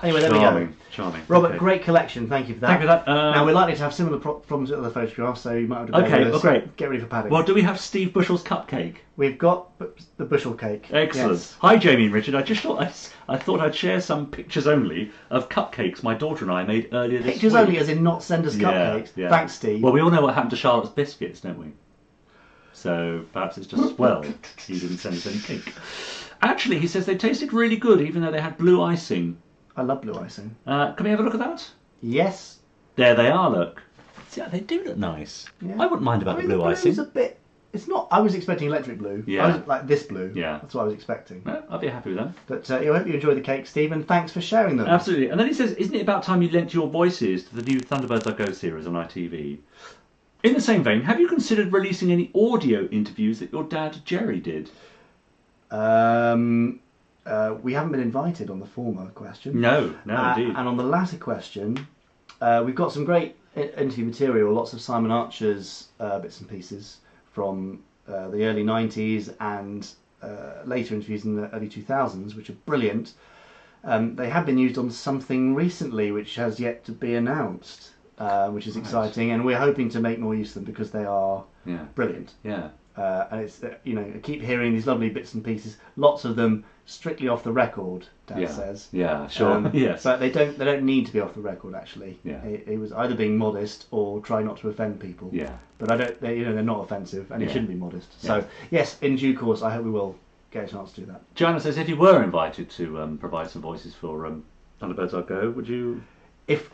anyway, there we go. Charming. Robert, Okay. great collection. Thank you for that. Thank you for that. Now we're likely to have similar problems with other photographs, so you might have to bear Okay, with us. great. Get ready for padding. Well, do we have Steve Bushell's cupcake? We've got the bushel cake. Excellent. Yes. Hi, Jamie and Richard. I just thought I thought I'd share some pictures only of cupcakes my daughter and I made earlier this week. Pictures only, as in not send us cupcakes. Yeah. Thanks, Steve. Well, we all know what happened to Charlotte's biscuits, don't we? So perhaps it's just as well he didn't send us any cake. Actually, he says they tasted really good, even though they had blue icing. I love blue icing. Can we have a look at that? Yes. There they are. Look. See, they do look nice. Yeah. I wouldn't mind about the blue blue's icing. a bit. It's not. I was expecting electric blue. Yeah. I was like this blue. Yeah. That's what I was expecting. No, I'd be happy with that. But I hope you enjoy the cake, Stephen. Thanks for sharing them. Absolutely. And then he says, isn't it about time you lent your voices to the new Thunderbirds I Go series on ITV? In the same vein, have you considered releasing any audio interviews that your dad Gerry did? We haven't been invited on the former question. No, indeed. And on the latter question, we've got some great interview material, lots of Simon Archer's bits and pieces from the early 90s and later interviews in the early 2000s, which are brilliant. They have been used on something recently which has yet to be announced, which is exciting, and we're hoping to make more use of them because they are brilliant. Yeah. And it's I keep hearing these lovely bits and pieces, lots of them strictly off the record, Dad says. Yeah, sure. Yes. But they don't need to be off the record actually. Yeah. He was either being modest or trying not to offend people. Yeah. But they're not offensive, and he shouldn't be modest. Yeah. So yes, in due course, I hope we will get a chance to do that. Joanna says, if you were invited to provide some voices for Thunderbirds I Go, would you? If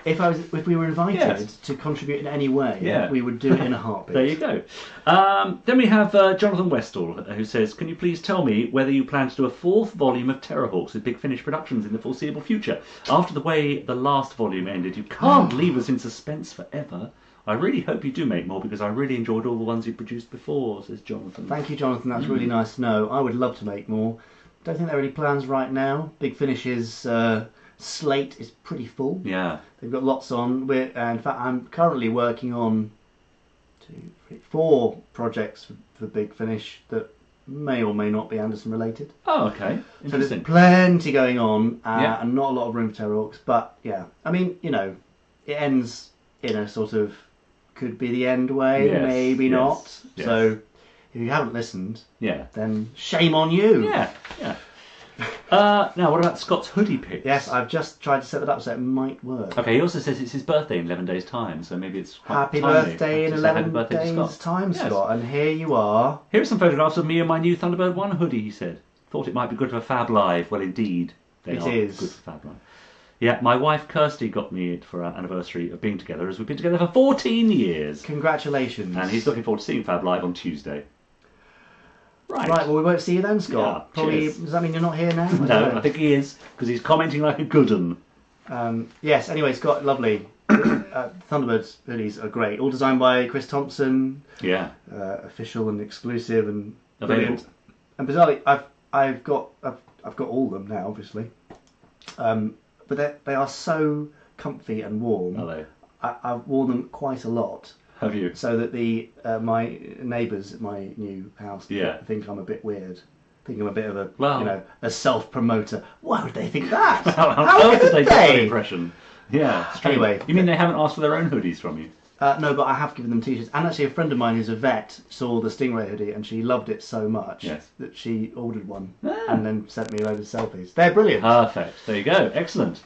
we were invited to contribute in any way, we would do it in a heartbeat. There you go. Then we have Jonathan Westall, who says, can you please tell me whether you plan to do a 4th volume of Terrorhawks with Big Finish Productions in the foreseeable future? After the way the last volume ended, you can't leave us in suspense forever. I really hope you do make more because I really enjoyed all the ones you produced before, says Jonathan. Thank you, Jonathan. That's really nice to know. I would love to make more. Don't think there are any plans right now. Big Finish's slate is pretty full. Yeah. They've got lots on. In fact, I'm currently working on 4 projects for Big Finish that may or may not be Anderson related. Oh, okay. So there's Interesting. plenty going on, and not a lot of room for Terrorhawks. But yeah, I mean, it ends in a sort of could be the end way, maybe not. Yes. So if you haven't listened, Yeah. then shame on you. Yeah. Now, what about Scott's hoodie pics? Yes, I've just tried to set that up so it might work. Okay, he also says it's his birthday in 11 days' time, so maybe it's quite Happy timely. birthday in To say happy 11 birthday to days' Scott. time, Yes. Scott. And here you are. Here are some photographs of me and my new Thunderbird 1 hoodie, he said. Thought it might be good for Fab Live. Well, indeed, they It are is. good for Fab Live. Yeah, my wife Kirsty got me it for our anniversary of being together, as we've been together for 14 years. Congratulations. And he's looking forward to seeing Fab Live on Tuesday. Right. Right, well, we won't see you then, Scott. Yeah, Probably. cheers. Does that mean you're not here now? don't No, know. I think he is, because he's commenting like a good un. Yes, anyway, Scott, lovely. Thunderbirds hoodies are great. All designed by Chris Thompson. Yeah. Official and exclusive and Available. brilliant. And bizarrely, I've got all of them now, obviously. But they are so comfy and warm. Are they? I've worn them quite a lot. Have you? So that my neighbours at my new house Yeah. think I'm a bit weird. Think I'm a bit of a Well- a self-promoter. Why would they think that? How How did could they get that impression? Yeah. Strange. Anyway. You mean they haven't asked for their own hoodies from you? No, but I have given them t-shirts. And actually, a friend of mine who's a vet saw the Stingray hoodie and she loved it so much that she ordered one and then sent me a load of selfies. They're brilliant. Perfect. There you go. Excellent.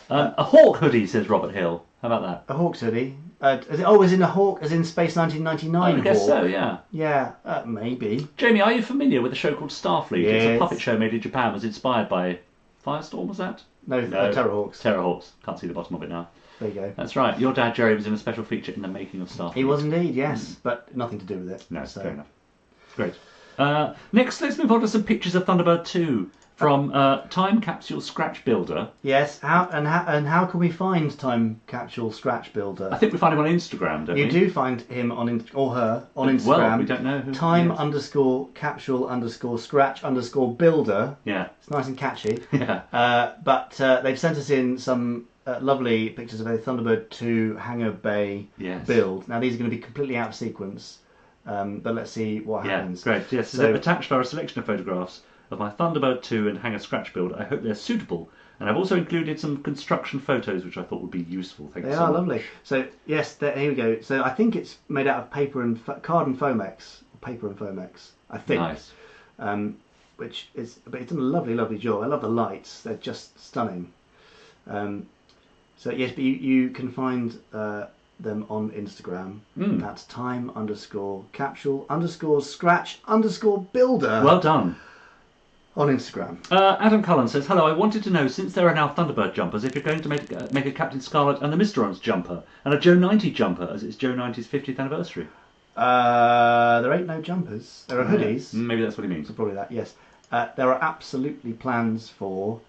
A Hawk hoodie, says Robert Hill. How about that? A Hawks hoodie. As in a Hawk, as in Space 1999 I guess Hawk? so, yeah. Yeah, maybe. Jamie, are you familiar with a show called Starfleet? It's a Yes. puppet show made in Japan. Was inspired by Firestorm, was that? No, Terrorhawks. Terrorhawks. Can't see the bottom of it now. There you go. That's right. Your dad, Gerry, was in a special feature in the making of Starfleet. He was indeed, yes, but nothing to do with it. No, so. fair enough. Great. Next, let's move on to some pictures of Thunderbird 2 from Time Capsule Scratch Builder. Yes, how can we find Time Capsule Scratch Builder? I think we find him on Instagram, don't we? You do find him or her on Instagram. Well, we don't know who. Time he is. _ Scratch _ Builder. Yeah. It's nice and catchy. Yeah. But they've sent us in some lovely pictures of a Thunderbird 2 hangar bay build. Now these are going to be completely out of sequence. But let's see what happens. Great. Yes, so attached are a selection of photographs of my Thunderbird 2 and Hanger Scratch build. I hope they're suitable. And I've also included some construction photos, which I thought would be useful. Thank you so much. They are lovely. So, yes, here we go. So I think it's made out of paper and card and Foamex. Paper and Foamex, I think. Nice. But it's done a lovely, lovely job. I love the lights. They're just stunning. So, yes, but you can find them on Instagram. That's time_capsule_scratch_builder. Well done. On Instagram. Adam Cullen says, hello, I wanted to know, since there are now Thunderbird jumpers, if you're going to make a Captain Scarlet and the Mysterons jumper, and a Joe 90 jumper, as it's Joe 90's 50th anniversary. There ain't no jumpers. There are hoodies. Maybe that's what he means. So probably that, yes. There are absolutely plans for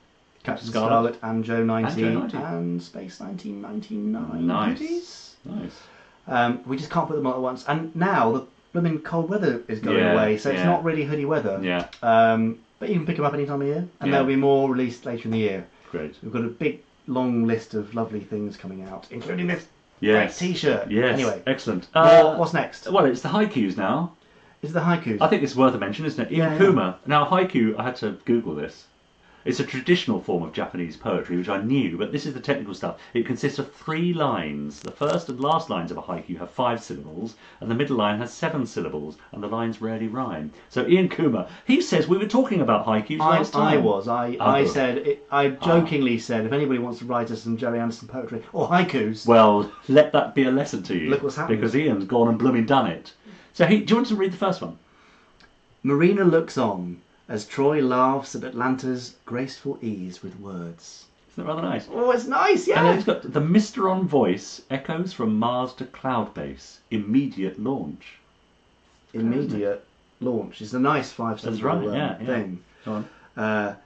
Captain Scarlet and Joe 90 and Space 1999 hoodies. Nice. We just can't put them all at once. And now the blooming cold weather is going away, so it's not really hoodie weather. Yeah. But you can pick them up any time of year, and there'll be more released later in the year. Great. We've got a big, long list of lovely things coming out, including this great T-shirt. Yes. Anyway, excellent. What's next? Well, it's the haikus now. Is it the haikus? I think it's worth a mention, isn't it? Ian Kuma. Now, haiku, I had to Google this. It's a traditional form of Japanese poetry, which I knew, but this is the technical stuff. It consists of 3 lines. The first and last lines of a haiku have 5 syllables, and the middle line has 7 syllables, and the lines rarely rhyme. So Ian Kuma, he says we were talking about haikus last time. I jokingly said, if anybody wants to write us some Gerry Anderson poetry, or haikus... Well, let that be a lesson to you. Look what's happening. Because Ian's gone and blooming done it. So do you want to read the first one? Marina looks on as Troy laughs at Atlanta's graceful ease with words. Isn't that rather nice? Oh, it's nice, yeah. And then it's got the Mysteron voice echoes from Mars to Cloud Base. Immediate launch. Immediate launch. It's a nice 5-syllable thing. Go on.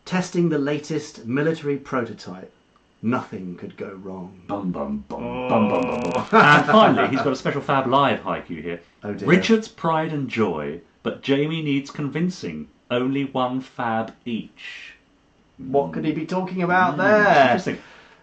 Testing the latest military prototype. Nothing could go wrong. Bum bum bum bum bum bum bum. And finally, he's got a special Fab Live haiku here. Oh dear. Richard's pride and joy. But Jamie needs convincing. Only 1 fab each. What could he be talking about there? Interesting.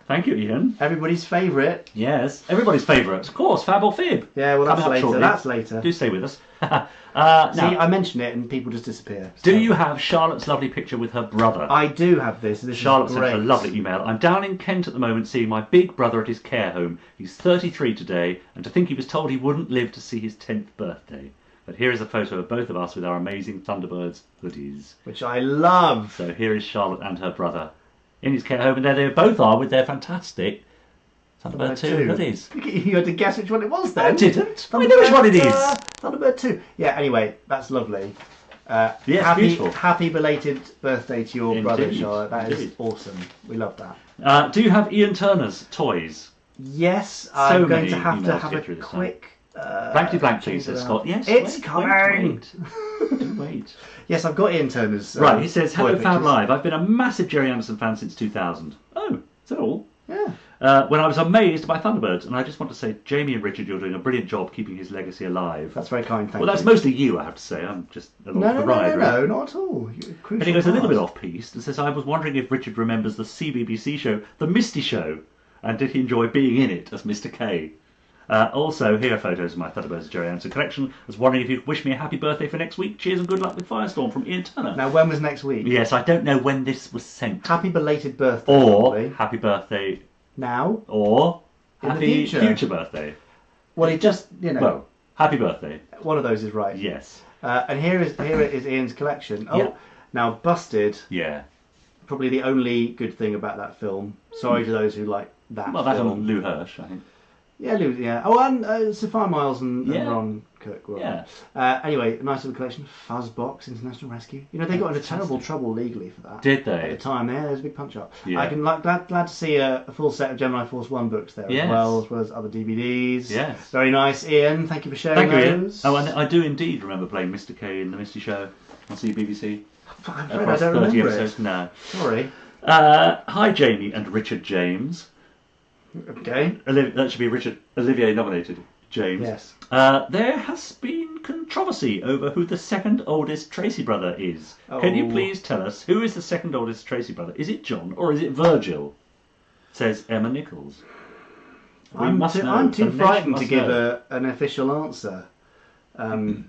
Thank you, Ian. Everybody's favourite. Yes, everybody's favourite. Of course, Fabul Fib. Yeah, well, that's later. That's later. Do stay with us. See, I mention it and people just disappear. So. Do you have Charlotte's lovely picture with her brother? I do have this. Charlotte sent a lovely email. I'm down in Kent at the moment seeing my big brother at his care home. He's 33 today, and to think he was told he wouldn't live to see his 10th birthday. But here is a photo of both of us with our amazing Thunderbirds hoodies. Which I love. So here is Charlotte and her brother in his care home, and there they both are with their fantastic Thunderbird 2 hoodies. You had to guess which one it was then. I didn't. I know which one it is. Thunderbird 2. Yeah, anyway, that's lovely. Yes, beautiful. Happy belated birthday to your brother, Charlotte. That is awesome. We love that. Do you have Ian Turner's toys? Yes, I'm going to have a quick... Blankety-Blank, please, says Scott. Yes, it's coming. Wait. Yes, I've got Ian Turner's. Right, he says, hello, Fab Live. I've been a massive Gerry Anderson fan since 2000. Oh, is that all? Yeah. When I was amazed by Thunderbirds, and I just want to say, Jamie and Richard, you're doing a brilliant job keeping his legacy alive. That's very kind, thank you. Well, that's mostly you, I have to say. I'm just along for the ride. No, not at all. And he goes a little bit off-piste and says, I was wondering if Richard remembers the CBBC show, The Misty Show, and did he enjoy being in it as Mr. K? Also, here are photos of my Thunderbirds Gerry Anderson collection. I was wondering if you could wish me a happy birthday for next week. Cheers and good luck with Firestorm from Ian Turner. Now, when was next week? Yes, I don't know when this was sent. Happy belated birthday. Or probably. happy birthday now. Or in happy the future birthday. Well, it just, Well, happy birthday. One of those is right. Yes. And here is Ian's collection. Oh, now Busted. Yeah. Probably the only good thing about that film. Sorry to those who like that Well, that's on Lou Hirsch, I think. Yeah, Lou, yeah. Oh, and Sophia Miles and Ron Kirk were on. Anyway, nice little collection. Fuzzbox International Rescue. You know, they got into terrible trouble legally for that. Did they? At the time, yeah, there's a big punch up. Yeah. I can glad to see a full set of Gemini Force 1 books there as well as other DVDs. Yes. Very nice, Ian. Thank you for sharing those. Ian. Oh, and I do indeed remember playing Mr. K in The Misty Show on CBBC. I'm afraid I don't remember it. No. Sorry. Hi, Jamie and Richard James. Okay. That should be Richard Olivier nominated. James. Yes. There has been controversy over who the second oldest Tracy brother is. Oh. Can you please tell us who is the second oldest Tracy brother? Is it John or is it Virgil? Says Emma Nichols. I'm too frightened to give an official answer.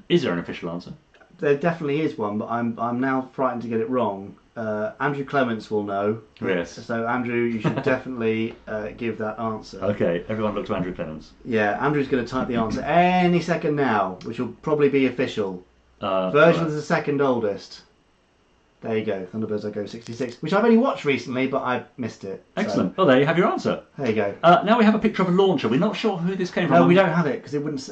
Is there an official answer? There definitely is one, but I'm now frightened to get it wrong. Andrew Clements will know. Yes. So Andrew, you should definitely give that answer. Okay, everyone look to Andrew Clements. Yeah, Andrew's going to type the answer any second now, which will probably be official. Version's the second oldest. There you go, Thunderbirds I Go 66, which I've only watched recently, but I missed it. Excellent. Well, there you have your answer. There you go. Now we have a picture of a launcher. We're not sure who this came from. No, we don't have it because it wouldn't.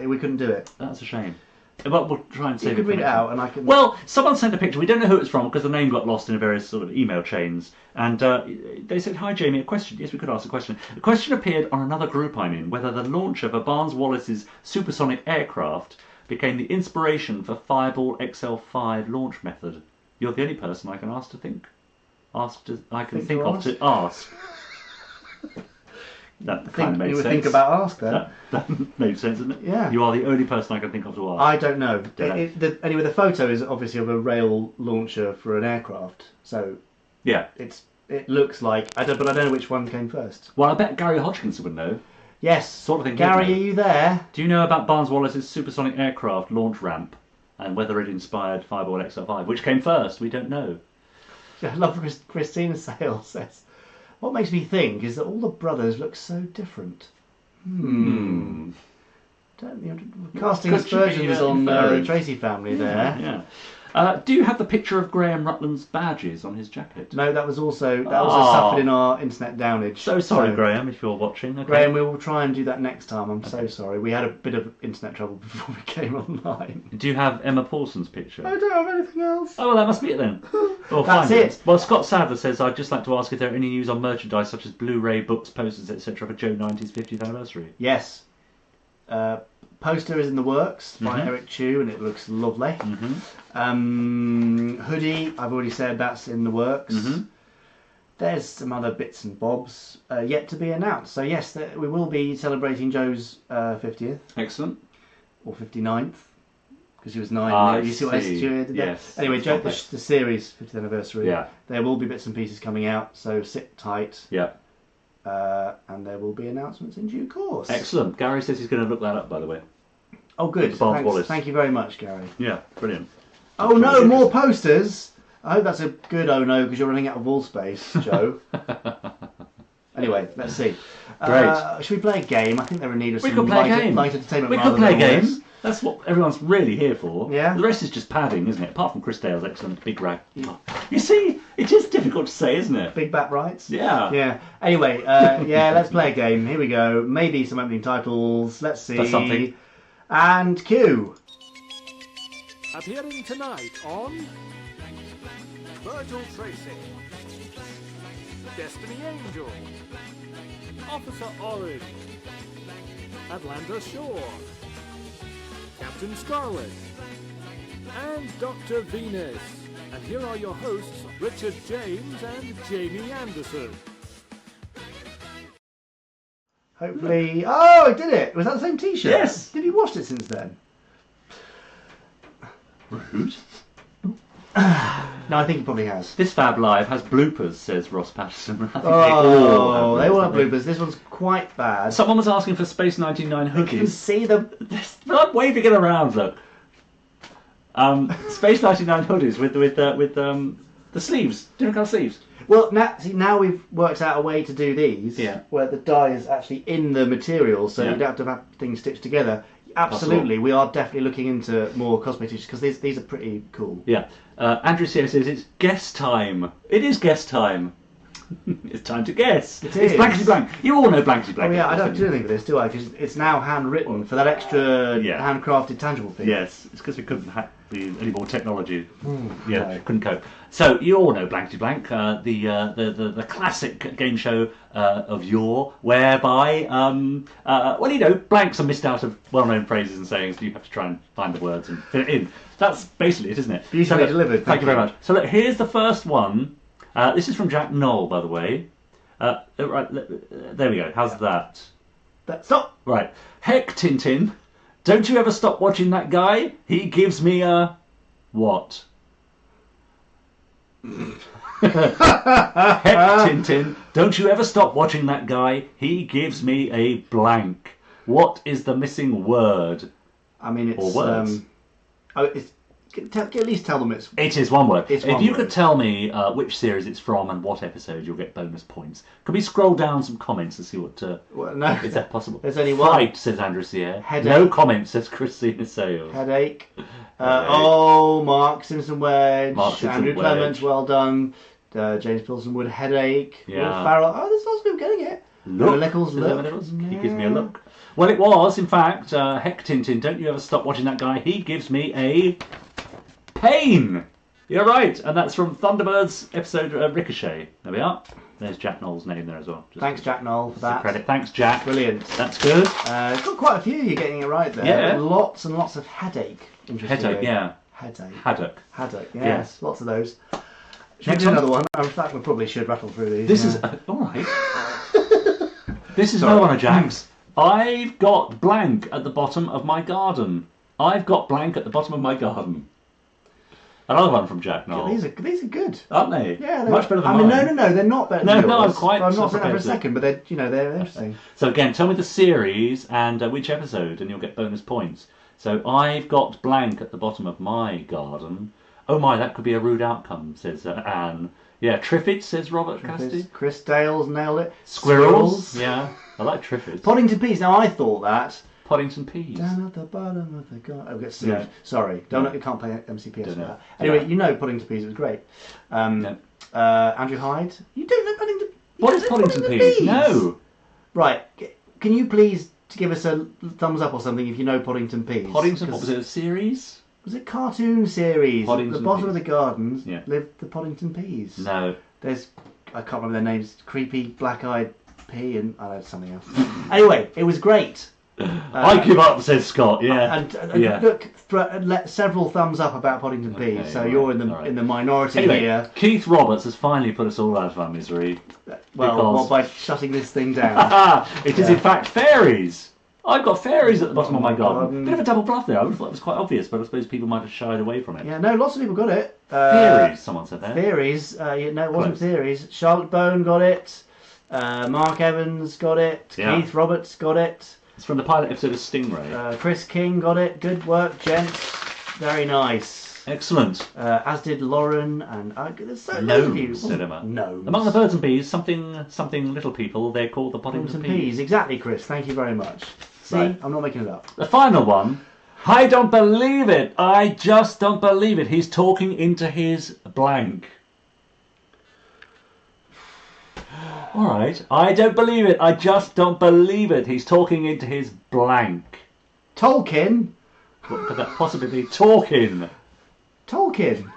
We couldn't do it. That's a shame. But we'll try and save it. You could read it out, and I can. Well, someone sent a picture. We don't know who it's from because the name got lost in various sort of email chains. And they said, "Hi, Jamie. A question." Yes, we could ask a question. A question appeared on another group I'm in: whether the launcher for Barnes Wallis's supersonic aircraft became the inspiration for Fireball XL5 launch method. You're the only person I can ask to think. I can think of to ask. That kind of makes sense. You would think about ask then. That makes sense, doesn't it? Yeah. You are the only person I can think of to ask. I don't know. Anyway, the photo is obviously of a rail launcher for an aircraft. So yeah, it looks like but I don't know which one came first. Well, I bet Gary Hodgkinson would know. Yes, sort of thing. Gary, are you there? Do you know about Barnes Wallis's supersonic aircraft launch ramp and whether it inspired Fireball XL5? Which came first? We don't know. I love Christina Sale says, what makes me think is that all the brothers look so different. Casting aspersions on the Tracy family there. Yeah. Do you have the picture of Graham Rutland's badges on his jacket? No, that was also suffered in our internet downage. So sorry, Graham, if you're watching. Okay. Graham, we will try and do that next time. I'm so sorry. We had a bit of internet trouble before we came online. Do you have Emma Paulson's picture? I don't have anything else. Oh, well, that must be it then. Well, that's it. Well, Scott Sadler says, I'd just like to ask if there are any news on merchandise such as Blu-ray, books, posters, etc. for Joe 90's 50th anniversary. Yes. Poster is in the works by Eric Chu, and it looks lovely. Hoodie, I've already said that's in the works. There's some other bits and bobs yet to be announced. So yes, we will be celebrating Joe's 50th. Excellent. Or 59th, because he was 9. You see what I did there? Yes. Anyway, Joe, the series 50th anniversary. Yeah. There will be bits and pieces coming out, so sit tight. Yeah. And there will be announcements in due course. Excellent. Gary says he's going to look that up, by the way. Oh, good. Thank you very much, Gary. Yeah, brilliant. Oh no, more posters! I hope that's a good oh no, because you're running out of wall space, Joe. Anyway, let's see. Great. Should we play a game? I think they're in need of some light entertainment. We could play a game. That's what everyone's really here for. Yeah. The rest is just padding, isn't it? Apart from Chris Dale's excellent big rag. You see, it is difficult to say, isn't it? Big bat rights? Yeah. Yeah. Anyway, let's play a game. Here we go. Maybe some opening titles. Let's see. That's something. And cue. Appearing tonight on Virgil Tracy, Destiny Angel, Officer Orange, Atlanta Shore, Captain Scarlet, and Dr. Venus. And here are your hosts, Richard James and Jamie Anderson. Hopefully... Oh, I did it! Was that the same t-shirt? Yes! Have you washed it since then? Rude. No, I think he probably has. This Fab Live has bloopers, says Ross Patterson. They all have bloopers. This one's quite bad. Someone was asking for Space 99 hoodies. You can see them. I'm waving it around, look. Space 99 hoodies with the sleeves, different colour sleeves. Well, now we've worked out a way to do these, where the dye is actually in the material, so you don't have to have things stitched together. Absolutely, we are definitely looking into more cosplay t-shirts because these are pretty cool. Yeah. Andrew C says it's guess time. It is guess time. It's time to guess. It's Blankety-Blank. You all know Blankety-Blank. Oh yeah, I don't do anything with this, do I? Because it's now handwritten for that extra handcrafted tangible thing. Yes, it's because we couldn't be any more technology. Couldn't cope. So you all know Blankety-Blank, the classic game show of yore, whereby blanks are missed out of well-known phrases and sayings, so you have to try and find the words and fit it in. That's basically it, isn't it? Beautifully delivered. Thank you very much. So look, here's the first one. This is from Jack Knoll, by the way. Right, there we go. How's that? Stop! Right. Heck, Tintin, don't you ever stop watching that guy? He gives me a... what? Heck, Tintin, don't you ever stop watching that guy? He gives me a blank. What is the missing word? I mean, it's... Or words. At least tell them it's... It is one word. It's if one you word. could tell me which series it's from and what episode, you'll get bonus points. Could we scroll down some comments to see what... Well, no. Is that possible? There's only one. Fright, says Andrew Sierra. Headache. No comments, says Christina Sales. Headache. Mark Simpson-Wedge. Mark Simpson-Wedge. Andrew Clements, well done. James Pilson-Wood, Headache. Yeah. Will Farrell. Oh, there's lots of people getting it. Look. Nichols, look. He gives me a look. Well, it was, in fact, Heck Tintin, don't you ever stop watching that guy. He gives me a pain. You're right. And that's from Thunderbirds episode Ricochet. There we are. There's Jack Knoll's name there as well. Thanks, Jack Knoll, for that. Credit. Thanks, Jack. Brilliant. That's good. Got quite a few you're getting it right there. Yeah. Lots and lots of headache. Headache, yeah. Headache. Haddock. Yes. Lots of those. Should we do another one? In fact, we probably should rattle through these. This is... all right. This is another one of Jack's. I've got blank at the bottom of my garden. I've got blank at the bottom of my garden. Another one from Jack Knoll. These are good, aren't they? Yeah, much better than mine. mine. No, they're not better than yours. No, I'm quite. I'm not saying that for a second, but they're interesting. So again, tell me the series and which episode, and you'll get bonus points. So I've got blank at the bottom of my garden. Oh my, that could be a rude outcome, says Anne. Yeah, Triffids, says Robert Cassidy. Chris Dale's nailed it. Squirrels. Yeah, I like Triffids. Poddington Peas. Now I thought that. Poddington Peas. Down at the bottom of the garden. Oh, get sued. Yeah. Sorry, you can't play MCPS for that. Yeah. Anyway, you know Poddington Peas was great. Andrew Hyde. You don't know Poddington. What is Poddington Peas? No. Right. Can you please give us a thumbs up or something if you know Poddington Peas? Poddington. What was it? A series? Was it cartoon series? Poddington At the bottom Peas. of the gardens Yeah. lived the Poddington Peas. No. There's, I can't remember their names. Creepy black-eyed pea and I know something else. Anyway, it was great. I give up, says Scott. Yeah. And yeah. look, several thumbs up about Poddington Peas. Okay, So right, you're right. in the minority Anyway, here. Keith Roberts has finally put us all out of our misery. Well, by shutting this thing down. It is in fact fairies. I've got fairies at the bottom of my garden. Bit of a double bluff there. I would have thought it was quite obvious, but I suppose people might have shied away from it. Yeah, no, lots of people got it. Theories, someone said there. Theories. No, it wasn't Close. theories. Charlotte Bone got it. Mark Evans got it. Yeah. Keith Roberts got it. It's from the pilot episode of Stingray. Chris King got it. Good work, gents. Very nice. Excellent. As did Lauren and there's so many Gnome people. cinema. No. Among the birds and bees, something little people, they're called the Poddington Peas. Exactly, Chris. Thank you very much. See, Right. I'm not making it up. The final one. I don't believe it. I just don't believe it. He's talking into his blank. All right. I don't believe it. I just don't believe it. He's talking into his blank. Tolkien. What could that possibly be? Talking. Tolkien.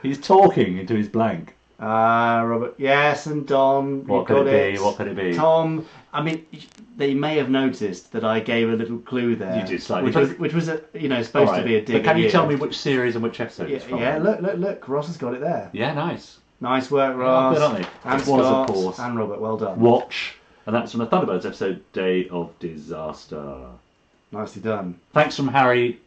He's talking into his blank. Robert. Yes, and Don. What could it be? What could it be? Tom. I mean, they may have noticed that I gave a little clue there. You did slightly. Which was supposed to be a dig. But can you at tell me which series and which episode it's from? Yeah, look. Ross has got it there. Yeah, nice. Nice work, Ross. Good, aren't they? And It was, Scott, of course. and Robert. Well done. Watch. And that's from the Thunderbirds episode, Day of Disaster. Nicely done. Thanks from Harry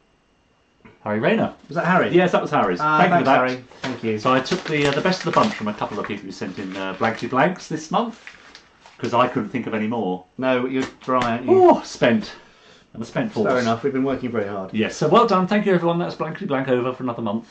Rayner. Was that Harry? Yes, that was Harry's. Thank you for that. Harry. Thank you. So I took the best of the bunch from a couple of people who sent in Blankety-Blanks this month, because I couldn't think of any more. No, you're Brian. Oh, spent. I'm a spent force. Fair enough. We've been working very hard. Yes, so well done. Thank you, everyone. That's Blankety-Blank over for another month.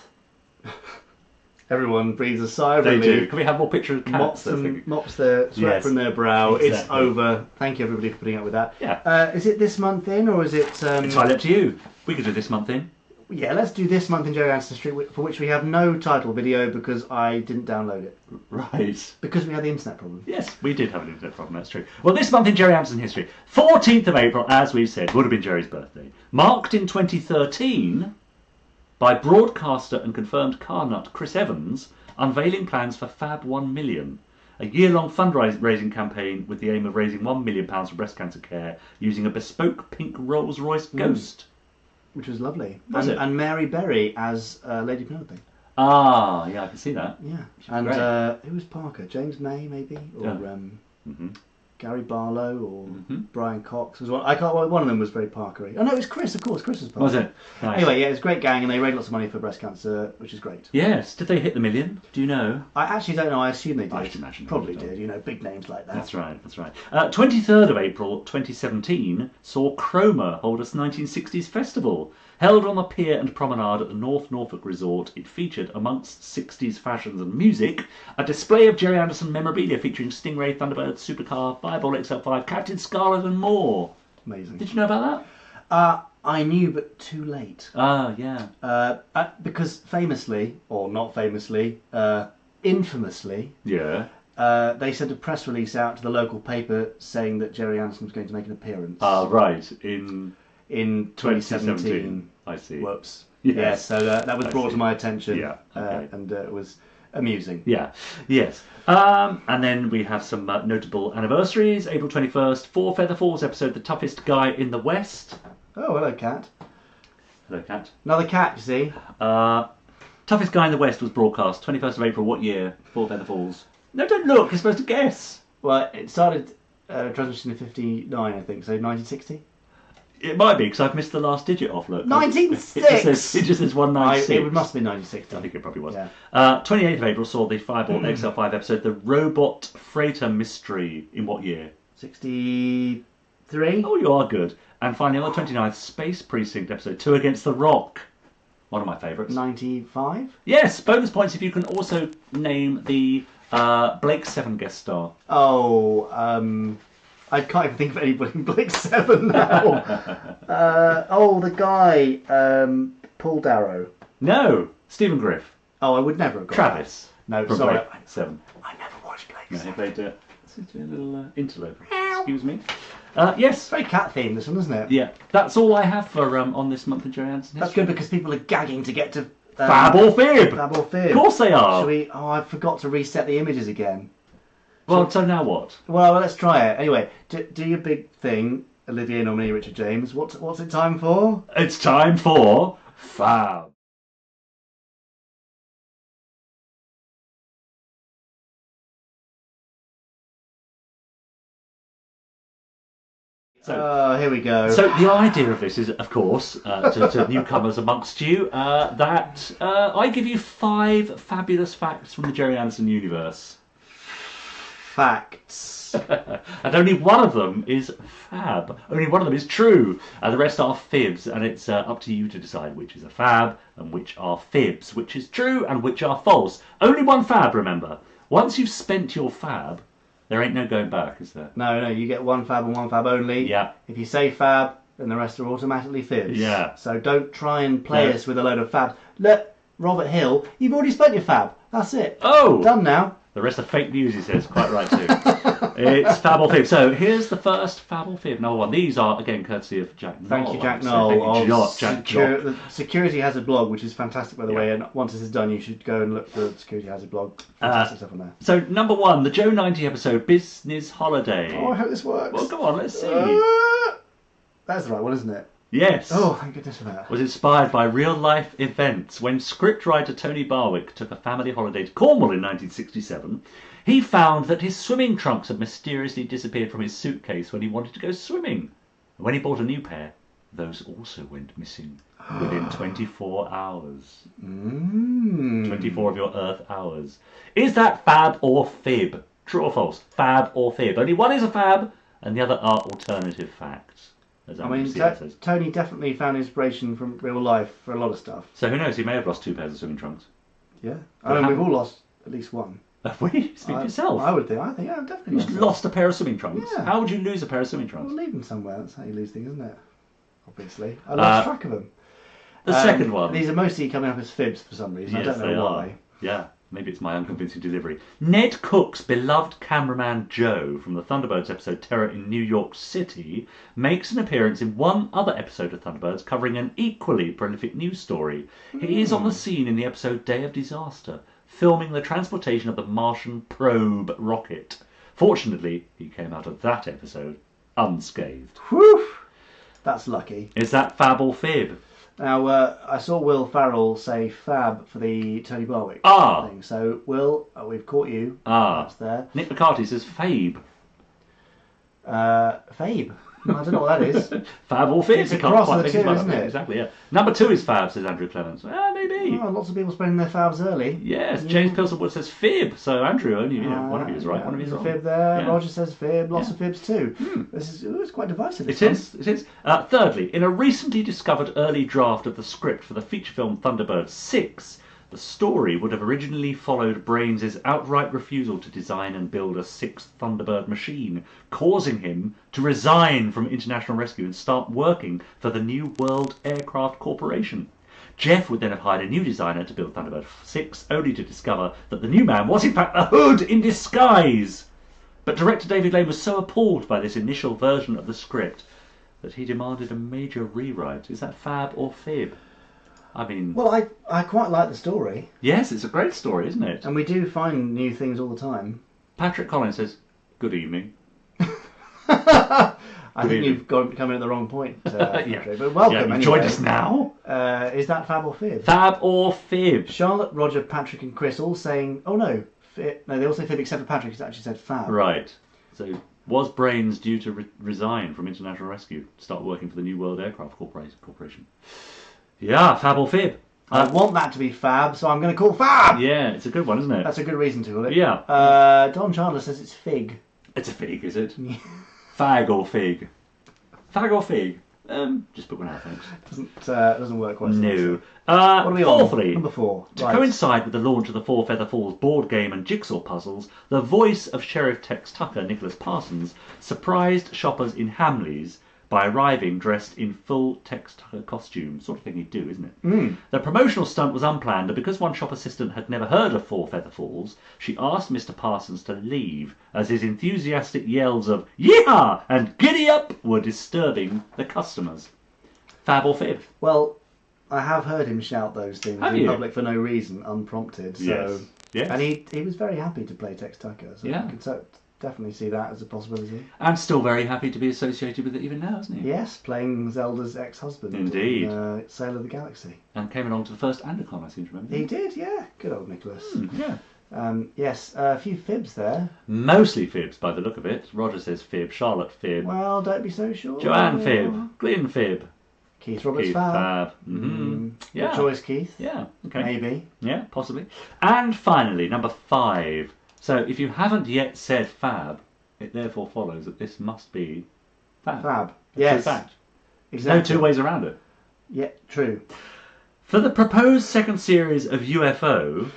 Everyone breathes a sigh of They relief. do. Can we have more pictures of cats? Mops their sweat Yes, from their brow. exactly. It's over. Thank you, everybody, for putting up with that. Yeah. Is it this month in, or is it... Entirely up to you. We could do this month in. Yeah, let's do this month in Gerry Anderson Street, for which we have no title video because I didn't download it. Right. Because we had the internet problem. Yes, we did have an internet problem, that's true. Well, this month in Gerry Anderson history, 14th of April, as we've said, would have been Gerry's birthday. Marked in 2013 by broadcaster and confirmed car nut Chris Evans, unveiling plans for FAB 1 million, a year-long fundraising campaign with the aim of raising £1 million for breast cancer care using a bespoke pink Rolls-Royce Ghost. Which was lovely. Was it? And Mary Berry as Lady Penelope. Ah, yeah, I can see that. Yeah. She's And great. who was Parker? James May, maybe? Or Yeah. Gary Barlow or Brian Cox was one. I can't. Well, one of them was very Parkery. Oh no, it was Chris. Of course, Chris was Parkery. Was it? Nice. Anyway, yeah, it was a great gang, and they raised lots of money for breast cancer, which is great. Yes. Did they hit the million? Do you know? I actually don't know. I assume they did. I should imagine probably did. You know, big names like that. That's right. That's right. 23rd of April 2017 saw Cromer hold a 1960s festival. Held on the pier and promenade at the North Norfolk Resort, it featured, amongst 60s fashions and music, a display of Gerry Anderson memorabilia featuring Stingray, Thunderbirds, Supercar, Fireball XL5, Captain Scarlet and more. Amazing. Did you know about that? I knew, but too late. Yeah. Because famously, or not famously, infamously, yeah, they sent a press release out to the local paper saying that Gerry Anderson was going to make an appearance. Right. In 2017. I see. Whoops. Yes. Yeah, so that was brought to my attention. Yeah. Okay. And it was amusing. Yeah. Yes. And then we have some notable anniversaries. April 21st, For Feather Falls episode, The Toughest Guy in the West. Oh, hello, Cat. Hello, Cat. Another cat, you see. Toughest Guy in the West was broadcast 21st of April. What year? For Feather Falls. No, don't look. You're supposed to guess. Well, it started transmission in 59, I think, so 1960. It might be, because I've missed the last digit off, look. 1906! It just says 196. It must be 1960. I think it probably was. Yeah. 28th of April saw the Fireball XL5 episode, The Robot Freighter Mystery. In what year? 63. Oh, you are good. And finally, on the 29th, Space Precinct episode 2 Against the Rock. One of my favourites. 95? Yes, bonus points if you can also name the Blake 7 guest star. Oh, I can't even think of anybody in Blake 7 now. The guy, Paul Darrow. No, Stephen Griff. Oh, I would never have got Travis. That. No, from sorry. Blake 7. I never watched Blake No, 7. he played a little interloper. Excuse me. Yes. Very cat themed, this one, isn't it? Yeah. That's all I have for on this month of Gerry Anderson. That's good because people are gagging to get to Fab or Fib. Fab or Fib. Of course they are. Shall we? Oh, I forgot to reset the images again. Well, so now what? Well, let's try it. Anyway, do your big thing, Olivier nominee Richard James. What's it time for? It's time for Fab. So, here we go. So the idea of this is, of course, to newcomers amongst you, that I give you 5 fabulous facts from the Gerry Anderson universe. Facts. And only one of them is fab. Only one of them is true. The rest are fibs, and it's up to you to decide which is a fab and which are fibs, which is true and which are false. Only one fab, remember. Once you've spent your fab, there ain't no going back, is there? No, you get one fab and one fab only. Yeah. If you say fab, then the rest are automatically fibs. Yeah. So don't try and play us with a load of fabs. Look, Robert Hill, you've already spent your fab. That's it. Oh! Done now. The rest are fake news, he says. Quite right, too. It's Fabul Fib. So here's the first Fabul Fib. Number 1. These are, again, courtesy of Jack Knoll. Thank you, Jack Knoll. Thank you, Jack. The Security Hazard blog, which is fantastic, by the way. And once this is done, you should go and look for the Security Hazard blog. Fantastic stuff on there. So, number 1, the Joe 90 episode, Business Holiday. Oh, I hope this works. Well, come on, let's see. That's the right one, isn't it? Yes. Oh, thank goodness for that. Was inspired by real-life events. When scriptwriter Tony Barwick took a family holiday to Cornwall in 1967, he found that his swimming trunks had mysteriously disappeared from his suitcase when he wanted to go swimming. And when he bought a new pair, those also went missing within 24 hours. 24 of your Earth hours. Is that fab or fib? True or false? Fab or fib? Only one is a fab, and the other are alternative facts. I mean, Tony definitely found inspiration from real life for a lot of stuff. So who knows? He may have lost 2 pairs of swimming trunks. Yeah. I mean, we've all lost at least one. Have we? Speak for yourself. I think I've definitely lost a pair of swimming trunks? Yeah. How would you lose a pair of swimming trunks? Well, leave them somewhere. That's how you lose things, isn't it? Obviously. I lost track of them. The second one. These are mostly coming up as fibs for some reason. Yes, I don't know why. Yeah. Maybe it's my unconvincing delivery. Ned Cook's beloved cameraman Joe from the Thunderbirds episode Terror in New York City makes an appearance in one other episode of Thunderbirds covering an equally prolific news story. He is on the scene in the episode Day of Disaster, filming the transportation of the Martian probe rocket. Fortunately, he came out of that episode unscathed. Whew! That's lucky. Is that fab or fib? Now, I saw Will Farrell say fab for the Tony Barwick thing. So, Will, we've caught you. That's there. Nick McCarthy says fabe. Fabe. I don't know what that is. Fabul Fibs. It's a cross of the two, isn't it? Exactly, yeah. Number 2 is Fab, says Andrew Clements. Maybe. Oh, lots of people spending their Fabs early. Yes, James Pilson Wood says Fib. So Andrew, only one of you is right, one of you is wrong. Fib there. Yeah. Roger says Fib. Lots of Fibs too. It's quite divisive. It is. Thirdly, in a recently discovered early draft of the script for the feature film Thunderbirds 6, the story would have originally followed Brains' outright refusal to design and build a sixth Thunderbird machine, causing him to resign from International Rescue and start working for the New World Aircraft Corporation. Jeff would then have hired a new designer to build Thunderbird 6, only to discover that the new man was in fact the Hood in disguise. But director David Lane was so appalled by this initial version of the script that he demanded a major rewrite. Is that Fab or Fib? I mean... Well, I quite like the story. Yes, it's a great story, isn't it? And we do find new things all the time. Patrick Collins says, good evening. I think you've come in at the wrong point, Patrick, but welcome anyway. Joined us now. Is that Fab or Fib? Fab or Fib? Charlotte, Roger, Patrick and Chris all saying, oh no, Fib. No, they all say Fib except for Patrick, who's actually said Fab. Right. So, was Brains due to resign from International Rescue to start working for the New World Aircraft Corporation? Yeah, Fab or Fib. I want that to be Fab, so I'm going to call Fab! Yeah, it's a good one, isn't it? That's a good reason to call it. Yeah. Don Chandler says it's Fig. It's a fig, is it? Fag or fig? Fag or fig? Just put one out, thanks. Doesn't work quite so No. What are we Fourthly, on? Number 4. To coincide with the launch of the Four Feather Falls board game and jigsaw puzzles, the voice of Sheriff Tex Tucker, Nicholas Parsons, surprised shoppers in Hamleys by arriving dressed in full Tex Tucker costume. Sort of thing he'd do, isn't it? The promotional stunt was unplanned, and because one shop assistant had never heard of Four Feather Falls, she asked Mr. Parsons to leave, as his enthusiastic yells of "Yeehaw!" and "Giddy up!" were disturbing the customers. Fab or Fib? Well, I have heard him shout those things in public for no reason, unprompted. So, yes. And he was very happy to play Tex Tucker, so Yeah. I can definitely see that as a possibility. And still very happy to be associated with it even now, isn't he? Yes, playing Zelda's ex-husband. Indeed. In Sail of the Galaxy. And came along to the first Andacon, I seem to remember. He did, yeah. Good old Nicholas. Yeah. Yes, a few fibs there. Mostly Fibs by the look of it. Roger says Fib, Charlotte Fib, Well, don't be so sure. Joanne Fib, Glyn Fib, Keith Roberts Keith Fab. Yeah. Good choice, Keith. Yeah, okay. Maybe. Yeah, possibly. And finally, number 5. So if you haven't yet said Fab, it therefore follows that this must be Fab. Fab. True Yes. fact. Exactly. No two ways around it. Yeah, true. For the proposed second series of UFO,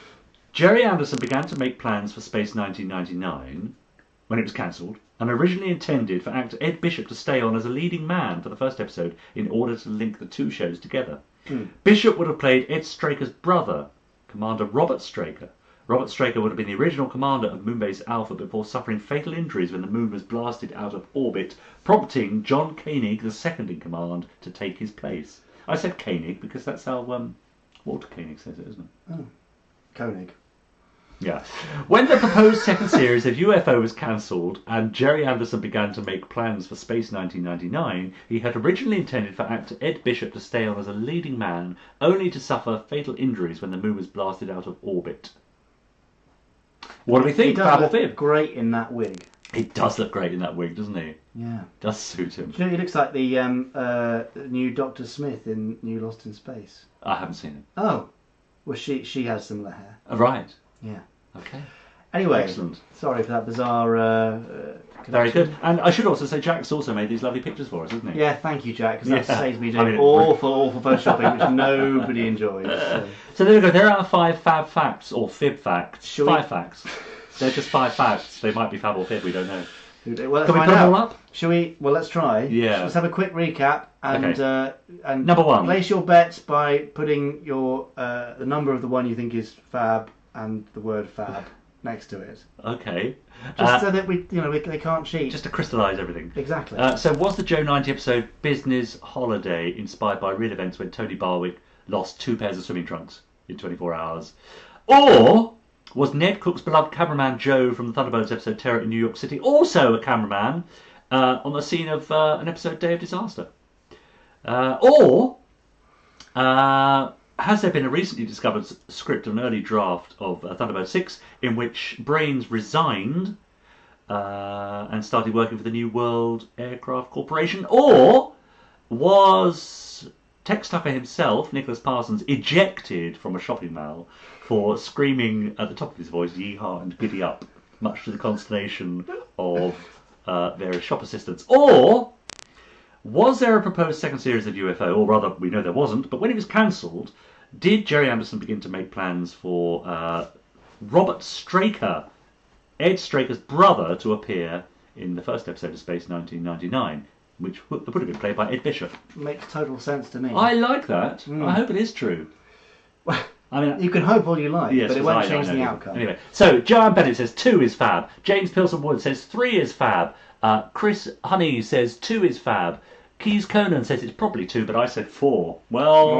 Gerry Anderson began to make plans for Space 1999 when it was cancelled, and originally intended for actor Ed Bishop to stay on as a leading man for the first episode in order to link the two shows together. Bishop would have played Ed Straker's brother, Commander Robert Straker. Robert Straker would have been the original commander of Moonbase Alpha before suffering fatal injuries when the moon was blasted out of orbit, prompting John Koenig, the second in command, to take his place. I said Koenig because that's how Walter Koenig says it, isn't it? Oh, Koenig. Yeah. When the proposed second series of UFO was cancelled and Gerry Anderson began to make plans for Space 1999, he had originally intended for actor Ed Bishop to stay on as a leading man, only to suffer fatal injuries when the moon was blasted out of orbit. What do we think? He does look great in that wig. He does look great in that wig, doesn't he? Yeah. Does suit him. Do you know, he looks like the new Dr. Smith in New Lost in Space. I haven't seen him. Oh. Well, she has similar hair. Right. Yeah. Okay. Anyway, excellent. Sorry for that bizarre very good. And I should also say Jack's also made these lovely pictures for us, hasn't he? Yeah, thank you, Jack, because that saves me doing I mean, awful photoshopping, which nobody enjoys. So there we go. There are 5 fab facts, or fib facts. Shall 5 facts. They're just 5 facts. They might be fab or fib, we don't know. Well, let's Can we find put out. them all up? Shall we? Well, let's try. Yeah. Let's have a quick recap and Number 1. Place your bets by putting your the number of the one you think is fab and the word fab next to it. Okay. Just so that they can't cheat. Just to crystallise everything. Exactly. So was the Joe 90 episode Business Holiday inspired by real events when Tony Barwick lost 2 pairs of swimming trunks in 24 hours? Or was Ned Cook's beloved cameraman Joe from the Thunderbirds episode Terror in New York City also a cameraman on the scene of an episode Day of Disaster? Or has there been a recently discovered script of an early draft of Thunderbird 6 in which Brains resigned and started working for the New World Aircraft Corporation? Or was Tex Tucker himself, Nicholas Parsons, ejected from a shopping mall for screaming at the top of his voice, "Yeehaw" and "Giddy up," much to the consternation of various shop assistants? Or was there a proposed second series of UFO? Or rather, we know there wasn't, but when it was cancelled, did Gerry Anderson begin to make plans for Robert Straker, Ed Straker's brother, to appear in the first episode of Space 1999, which would have been played by Ed Bishop? Makes total sense to me. I like that. I hope it is true. I mean, you can hope all you like, yes, but it won't change the outcome. Anyway, so Joanne Bennett says 2 is fab. James Pilson Wood says 3 is fab. Chris Honey says 2 is fab. Keys Conan says it's probably 2, but I said 4. Well,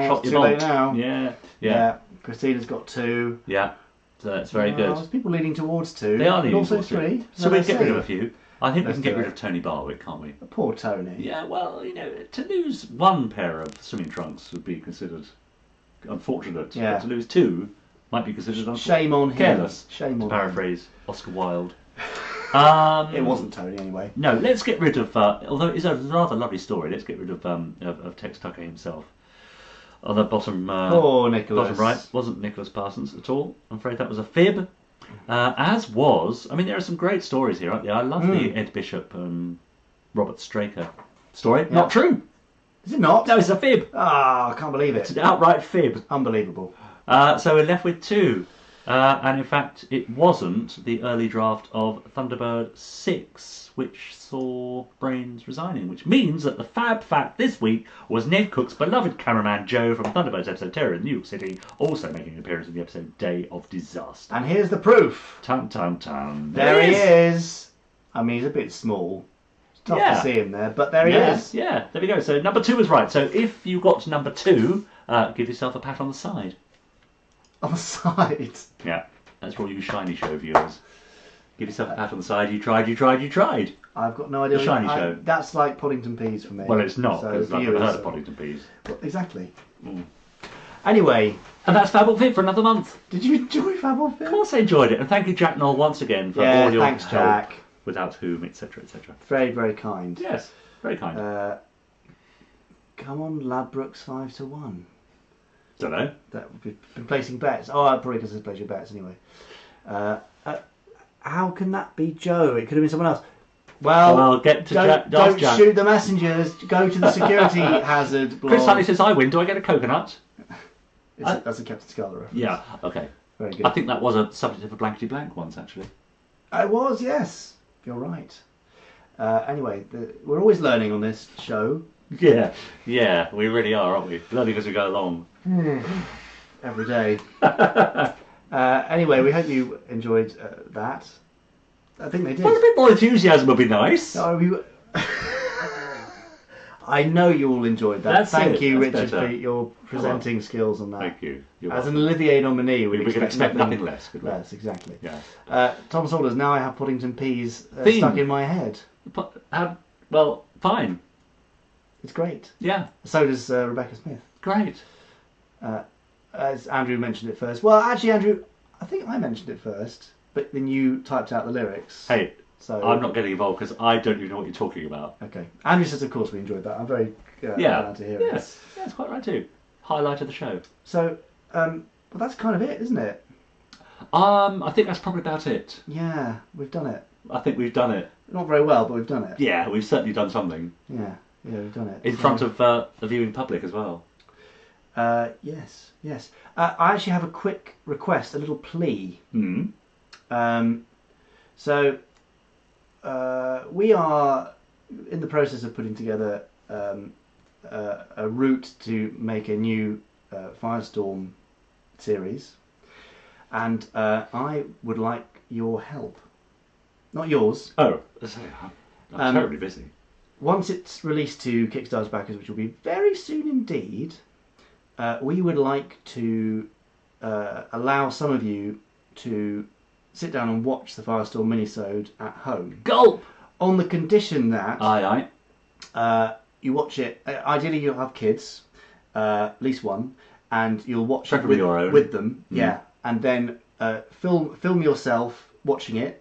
shot your too late bolt. now. Yeah. Christina's got 2. Yeah, so that's very good. There's people leaning towards 2. They are leaning also towards 3. So we'll get rid of a few. I think we can get rid it. of Tony Barwick, can't we? Poor Tony. Yeah, well, to lose 1 pair of swimming trunks would be considered unfortunate. Yeah. But to lose 2 might be considered unfortunate. Shame on him. Careless. Shame on him. Paraphrase Oscar Wilde. It wasn't Tony anyway. No, let's get rid of. Although it's a rather lovely story, let's get rid of Tex Tucker himself. On the bottom, Nicholas. bottom right, wasn't Nicholas Parsons at all. I'm afraid that was a fib. As was, I mean, there are some great stories here, aren't there? I love the Ed Bishop and Robert Straker story. Yeah. Not true. Is it not? No, it's a fib. I can't believe it. It's an outright fib. Unbelievable. So we're left with 2. And in fact, it wasn't the early draft of Thunderbird 6, which saw Brains resigning, which means that the fab fact this week was Ned Cook's beloved cameraman Joe from Thunderbirds episode Terror in New York City, also making an appearance in the episode Day of Disaster. And here's the proof. Tum tum tum. There he is. I mean, he's a bit small. It's tough to see him there, but there he is. Yeah, there we go. So number 2 was right. So if you got to number 2, give yourself a pat on the side. On the side? Yeah, that's for all you shiny show viewers. Give yourself a pat on the side. You tried. I've got no idea. The shiny show. That's like Poddington Peas for me. Well, it's not, So because I've never viewers- heard of Poddington Peas. Well, exactly. Anyway. And that's Fabul Fib for another month. Did you enjoy Fabul Fib? Of course I enjoyed it. And thank you, Jack Knoll, once again for all your thanks, help. Jack. Without whom, etc., etc. Very, very kind. Yes, very kind. Come on, Ladbrokes 5-1. Don't know. That we've been placing bets. Oh, probably because I place your bets anyway. How can that be Joe? It could have been someone else. Well, get to don't Jack. shoot the messengers. Go to the security hazard blog. Chris Honey says, I win. Do I get a coconut? That's a Captain Scarlet reference. Yeah, okay. Very good. I think that was a subject of a Blankety-Blank once, actually. It was, yes. You're right. Anyway, we're always learning on this show. Yeah, we really are, aren't we? Learning as we go along. Every day. Anyway, we hope you enjoyed that. I think they did. Well, a bit more enthusiasm would be nice. No, I know you all enjoyed that. Thank you, Richard, for your presenting skills on that. Thank you. As an Olivier nominee, we can expect nothing less. Could we? Less, exactly. Yeah. Tom Saunders, now I have Poddington Peas stuck in my head. Well, fine. It's great. Yeah. So does Rebecca Smith. Great. As Andrew mentioned it first. Well, actually, Andrew, I think I mentioned it first, but then you typed out the lyrics. Hey, so I'm not getting involved because I don't even know what you're talking about. Okay. Andrew says, of course, we enjoyed that. I'm very glad to hear it. Yes, that's quite right too. Highlight of the show. So, well, that's kind of it, isn't it? I think that's probably about it. Yeah, we've done it. I think we've done it. Not very well, but we've done it. Yeah, we've certainly done something. Yeah, we've done it. In front of the viewing public as well. Yes. I actually have a quick request, a little plea. So, we are in the process of putting together a route to make a new Firestorm series, and I would like your help. Not yours. Oh, I'm terribly busy. Once it's released to Kickstarter's backers, which will be very soon indeed, we would like to allow some of you to sit down and watch the Firestorm minisode at home. Gulp! On the condition that you watch it. Ideally, you'll have kids, at least one, and you'll watch it with them. Yeah, and then film yourself watching it.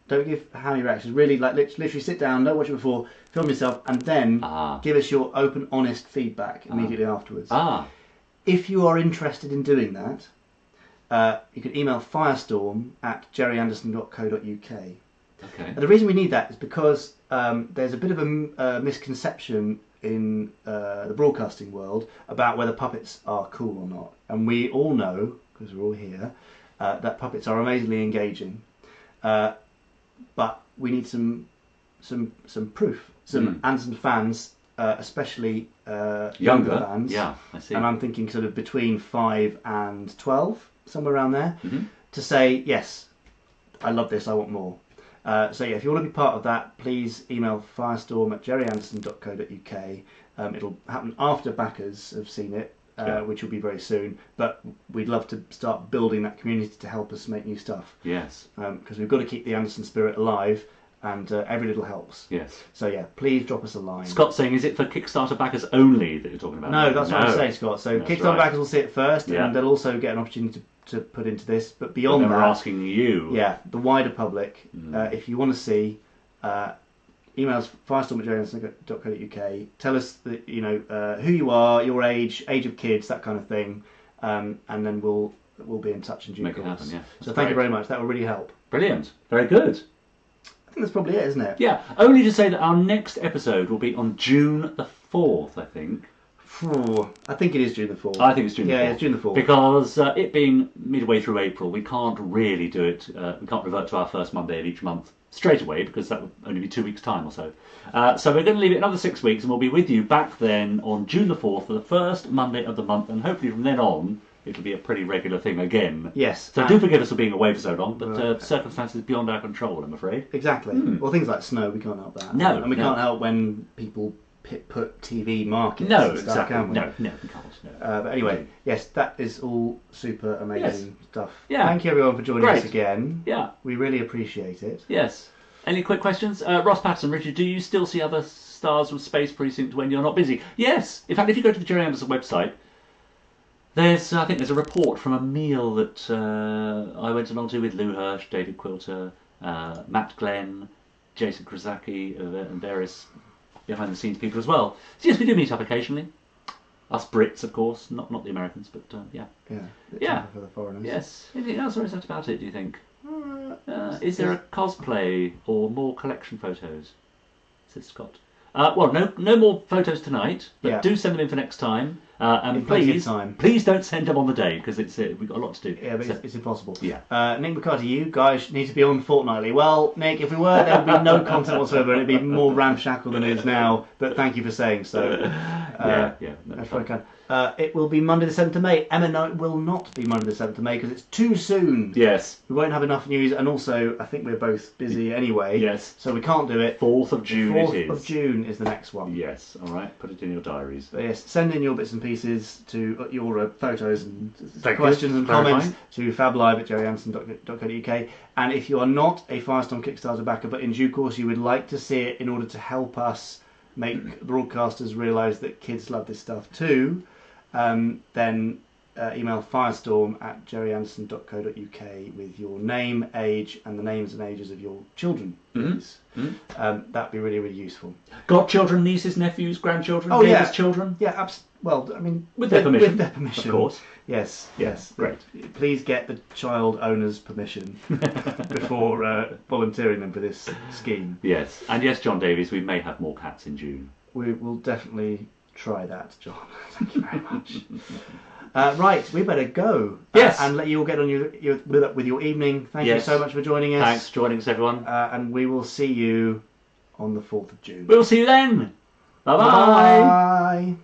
Don't give hammy reactions. Really, like literally sit down, don't watch it before, film yourself, and then give us your open, honest feedback immediately afterwards. If you are interested in doing that, you can email firestorm@gerryanderson.co.uk. Okay. And the reason we need that is because there's a bit of a misconception in the broadcasting world about whether puppets are cool or not. And we all know, because we're all here, that puppets are amazingly engaging. But we need some proof. Some Anderson fans, especially younger fans. Yeah, I see. And I'm thinking sort of between 5 and 12, somewhere around there, to say, yes, I love this, I want more. So yeah, if you want to be part of that, please email firestorm@gerryanderson.co.uk. It'll happen after backers have seen it, which will be very soon. But we'd love to start building that community to help us make new stuff. Yes. Because we've got to keep the Anderson spirit alive, and every little helps. Yes. So yeah, please drop us a line. Scott's saying, is it for Kickstarter backers only that you're talking about? No, that's what I'm saying, Scott. So That's Kickstarter right. backers will see it first, and they'll also get an opportunity to put into this. But beyond that, we're asking you. Yeah, the wider public, if you want to see, email us firestorm@gerryanderson.co.uk. Tell us that, who you are, your age of kids, that kind of thing, and then we'll be in touch in due course. Make it happen, yeah. So thank you very much. That will really help. Brilliant. Very good. I think that's probably it, isn't it? Yeah. Only to say that our next episode will be on June the 4th, I think. I think it is June the 4th. I think it's June the 4th. Yeah, it's June the 4th. Because it being midway through April, we can't really do it. We can't revert to our first Monday of each month straight away, because that would only be 2 weeks' time or so. So we're going to leave it another 6 weeks, and we'll be with you back then on June the 4th for the first Monday of the month, and hopefully from then on it'll be a pretty regular thing again. Yes. So do forgive us for being away for so long, but circumstances beyond our control, I'm afraid. Exactly. Well, things like snow, we can't help that. No. And we can't help when people put TV markets. No, and stuff, exactly. can we? No, we can't. No. But anyway, yes, that is all super amazing stuff. Yeah. Thank you everyone for joining us again. Yeah. We really appreciate it. Yes. Any quick questions? Ross Patterson, Richard, do you still see other stars from Space Precinct when you're not busy? Yes. In fact, if you go to the Gerry Anderson website, I think there's a report from a meal that I went along to with Lou Hirsch, David Quilter, Matt Glenn, Jason Krasaki, and various behind-the-scenes people as well. So yes, we do meet up occasionally. Us Brits, of course, not the Americans, but yeah. Yeah. For the foreigners. Yes. Anything else, or is that about it, do you think? Is there a cosplay or more collection photos? Says Scott. Well, no more photos tonight, but do send them in for next time. And please don't send them on the day, because we've got a lot to do. Yeah, but it's impossible. Yeah. Nick McCarty, you guys need to be on fortnightly. Well, Nick, if we were, there would be no content whatsoever, and it'd be more ramshackle than it is now. But thank you for saying so. That's very kind. It will be Monday the 7th of May. Emma, no, it will not be Monday the 7th of May because it's too soon. Yes. We won't have enough news, and also I think we're both busy anyway. Yes. So we can't do it. 4th of June it is. 4th of June is the next one. Yes. All right. Put it in your diaries. But yes, send in your bits and pieces to your photos and questions and comments to fablive@gerryanderson.co.uk. And if you are not a Firestorm Kickstarter backer, but in due course you would like to see it in order to help us make broadcasters realise that kids love this stuff too, then email firestorm@gerryanderson.co.uk with your name, age, and the names and ages of your children, please. That'd be really, really useful. Godchildren, nieces, nephews, grandchildren, neighbours' children? Yeah, well, I mean... With their permission. With their permission. Of course. Yes. Great. Please get the child owner's permission before volunteering them for this scheme. Yes. And yes, John Davies, we may have more cats in June. We will definitely try that, John. Thank you very much. Right, we better go. Yes. And let you all get on with your evening. Thank you so much for joining us. Thanks for joining us, everyone. And we will see you on the 4th of June. We'll see you then. Bye-bye. Bye.